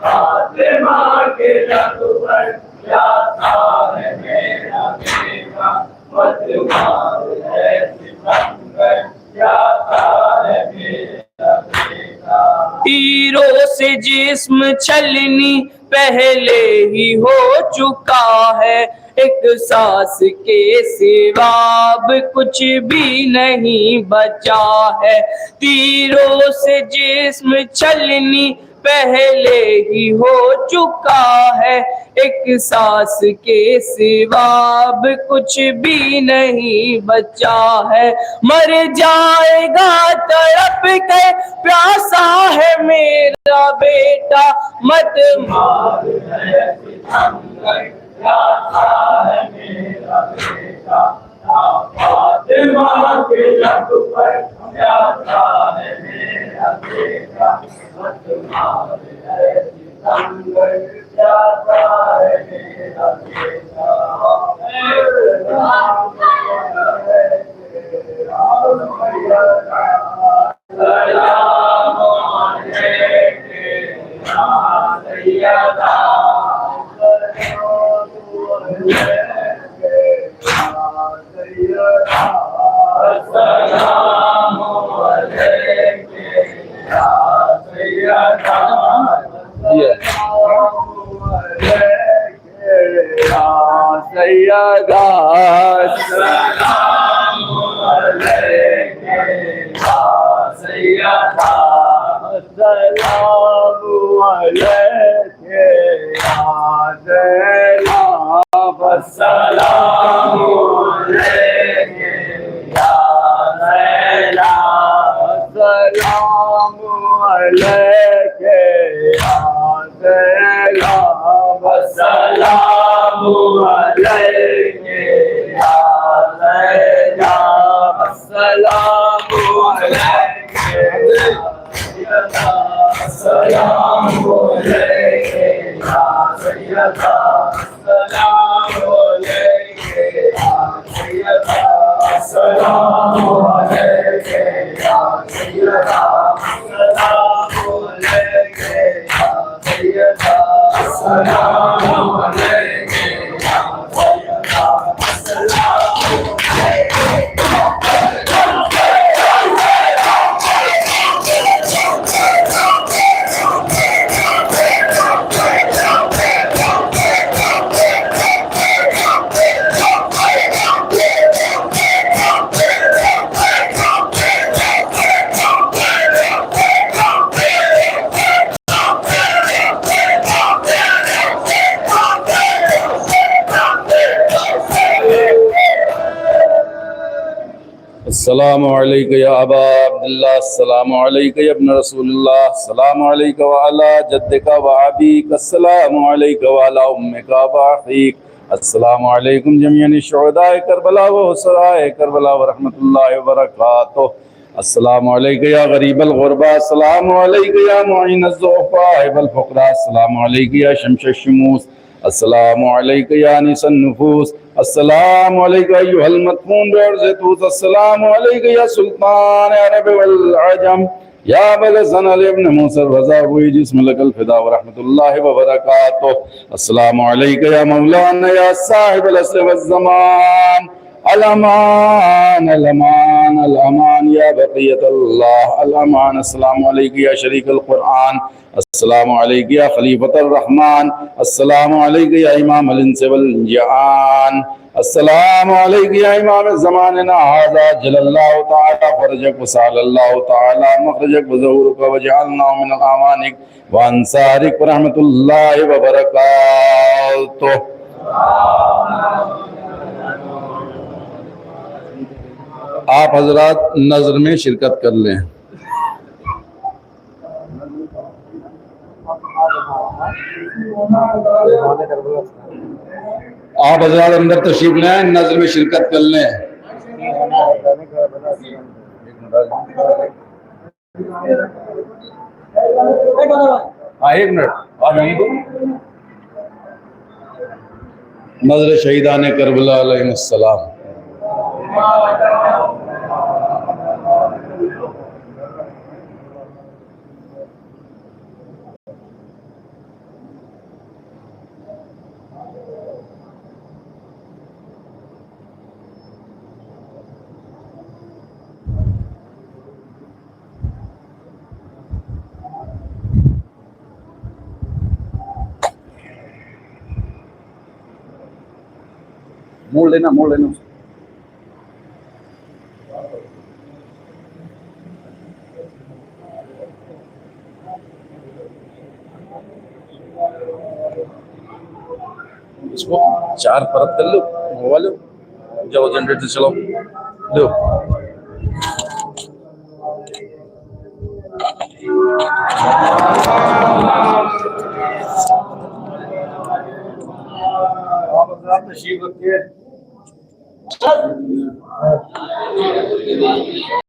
فاطمہ کے لب پر پیاسا ہے میرا بیٹا، مت مار ہے ستمگر پیاسا ہے میرا بیٹا۔ تیروں سے جسم چھلنی پہلے ہی ہو چکا ہے، ایک سانس کے سوا اب کچھ بھی نہیں بچا ہے، تیروں سے جسم چھلنی پہلے ہی ہو چکا ہے، ایک سانس کے سوا اب کچھ بھی نہیں بچا ہے، مر جائے گا تڑپ کے پیاسا ہے میرا بیٹا، مت مار ہے ستمگر پیاسا ہے میرا بیٹا، فاطمہ کے لب پر پیاسا ہے میرا بیٹا، مت مار ہے ستمگر پیاسا ہے میرا بیٹا۔ سلام علیک یا سیدہ، السلام علیک یا سیدہ، سیدہ السلام علیک یا سیدہ، السلام علیک یا زینب، السلام علیک یا زینب، السلام علیک یا زینب، السلام علیک یا زینب، السلام علیک السلام علیک یا سیدہ، السلام علیک یا سیدہ، السلام علیک یا سیدہ، السلام علیک یا سیدہ، السلام علیک یا سیدہ، السلام علیکم یا ابا عبداللہ، السلام علیکم یا ابن رسول اللہ، السلام علیکم وعلا جدک وعبیک، السلام علیکم وعلا امک وعخیک، السلام علیکم جميعا الشہداء کربلا و حسراء کربلا ورحمۃ اللہ وبرکاتہ، السلام علیکم یا غریب الغربا، السلام علیکم یا معین الضعفاء والفقراء، السلام علیکم یا شمس الشموس، السلام علیکم یا انیس النفوس، السلام علیکم ایہا المدفون بعرض توس، السلام علیکم یا سلطان عرب والعجم، یا بلسن ابن موسى الرضا ہوئی جسم لک الفدا ورحمۃ اللہ وبرکاتہ. السلام علیکہ یا مولانا یا صاحب العصر والزمان. الامان الامان الامان یا بقیت اللہ الامان. السلام علیکہ یا شریک القرآن. السلام علیکہ یا خلیفۃ الرحمن. السلام علیکہ یا امام الانس والجان. السلام علیکہ یا امام زماننا هذا جل اللہ تعالی فرجک وسال اللہ تعالی مخرجک وظہورک وجعلنا من اعوانک وانصارک ورحمۃ اللہ وبرکاتہ. آپ حضرات نظر میں شرکت کر لیں. آپ حضرات اندر تشریف لیں, نظر میں شرکت کر لیں. ایک منٹ نظر شہیدان کربلا علیہ السلام. موڑ لینا اس کو 4 پرت کر لو. موبائل جاؤ جنریٹر چلاؤ لو. تشریف رکھیے.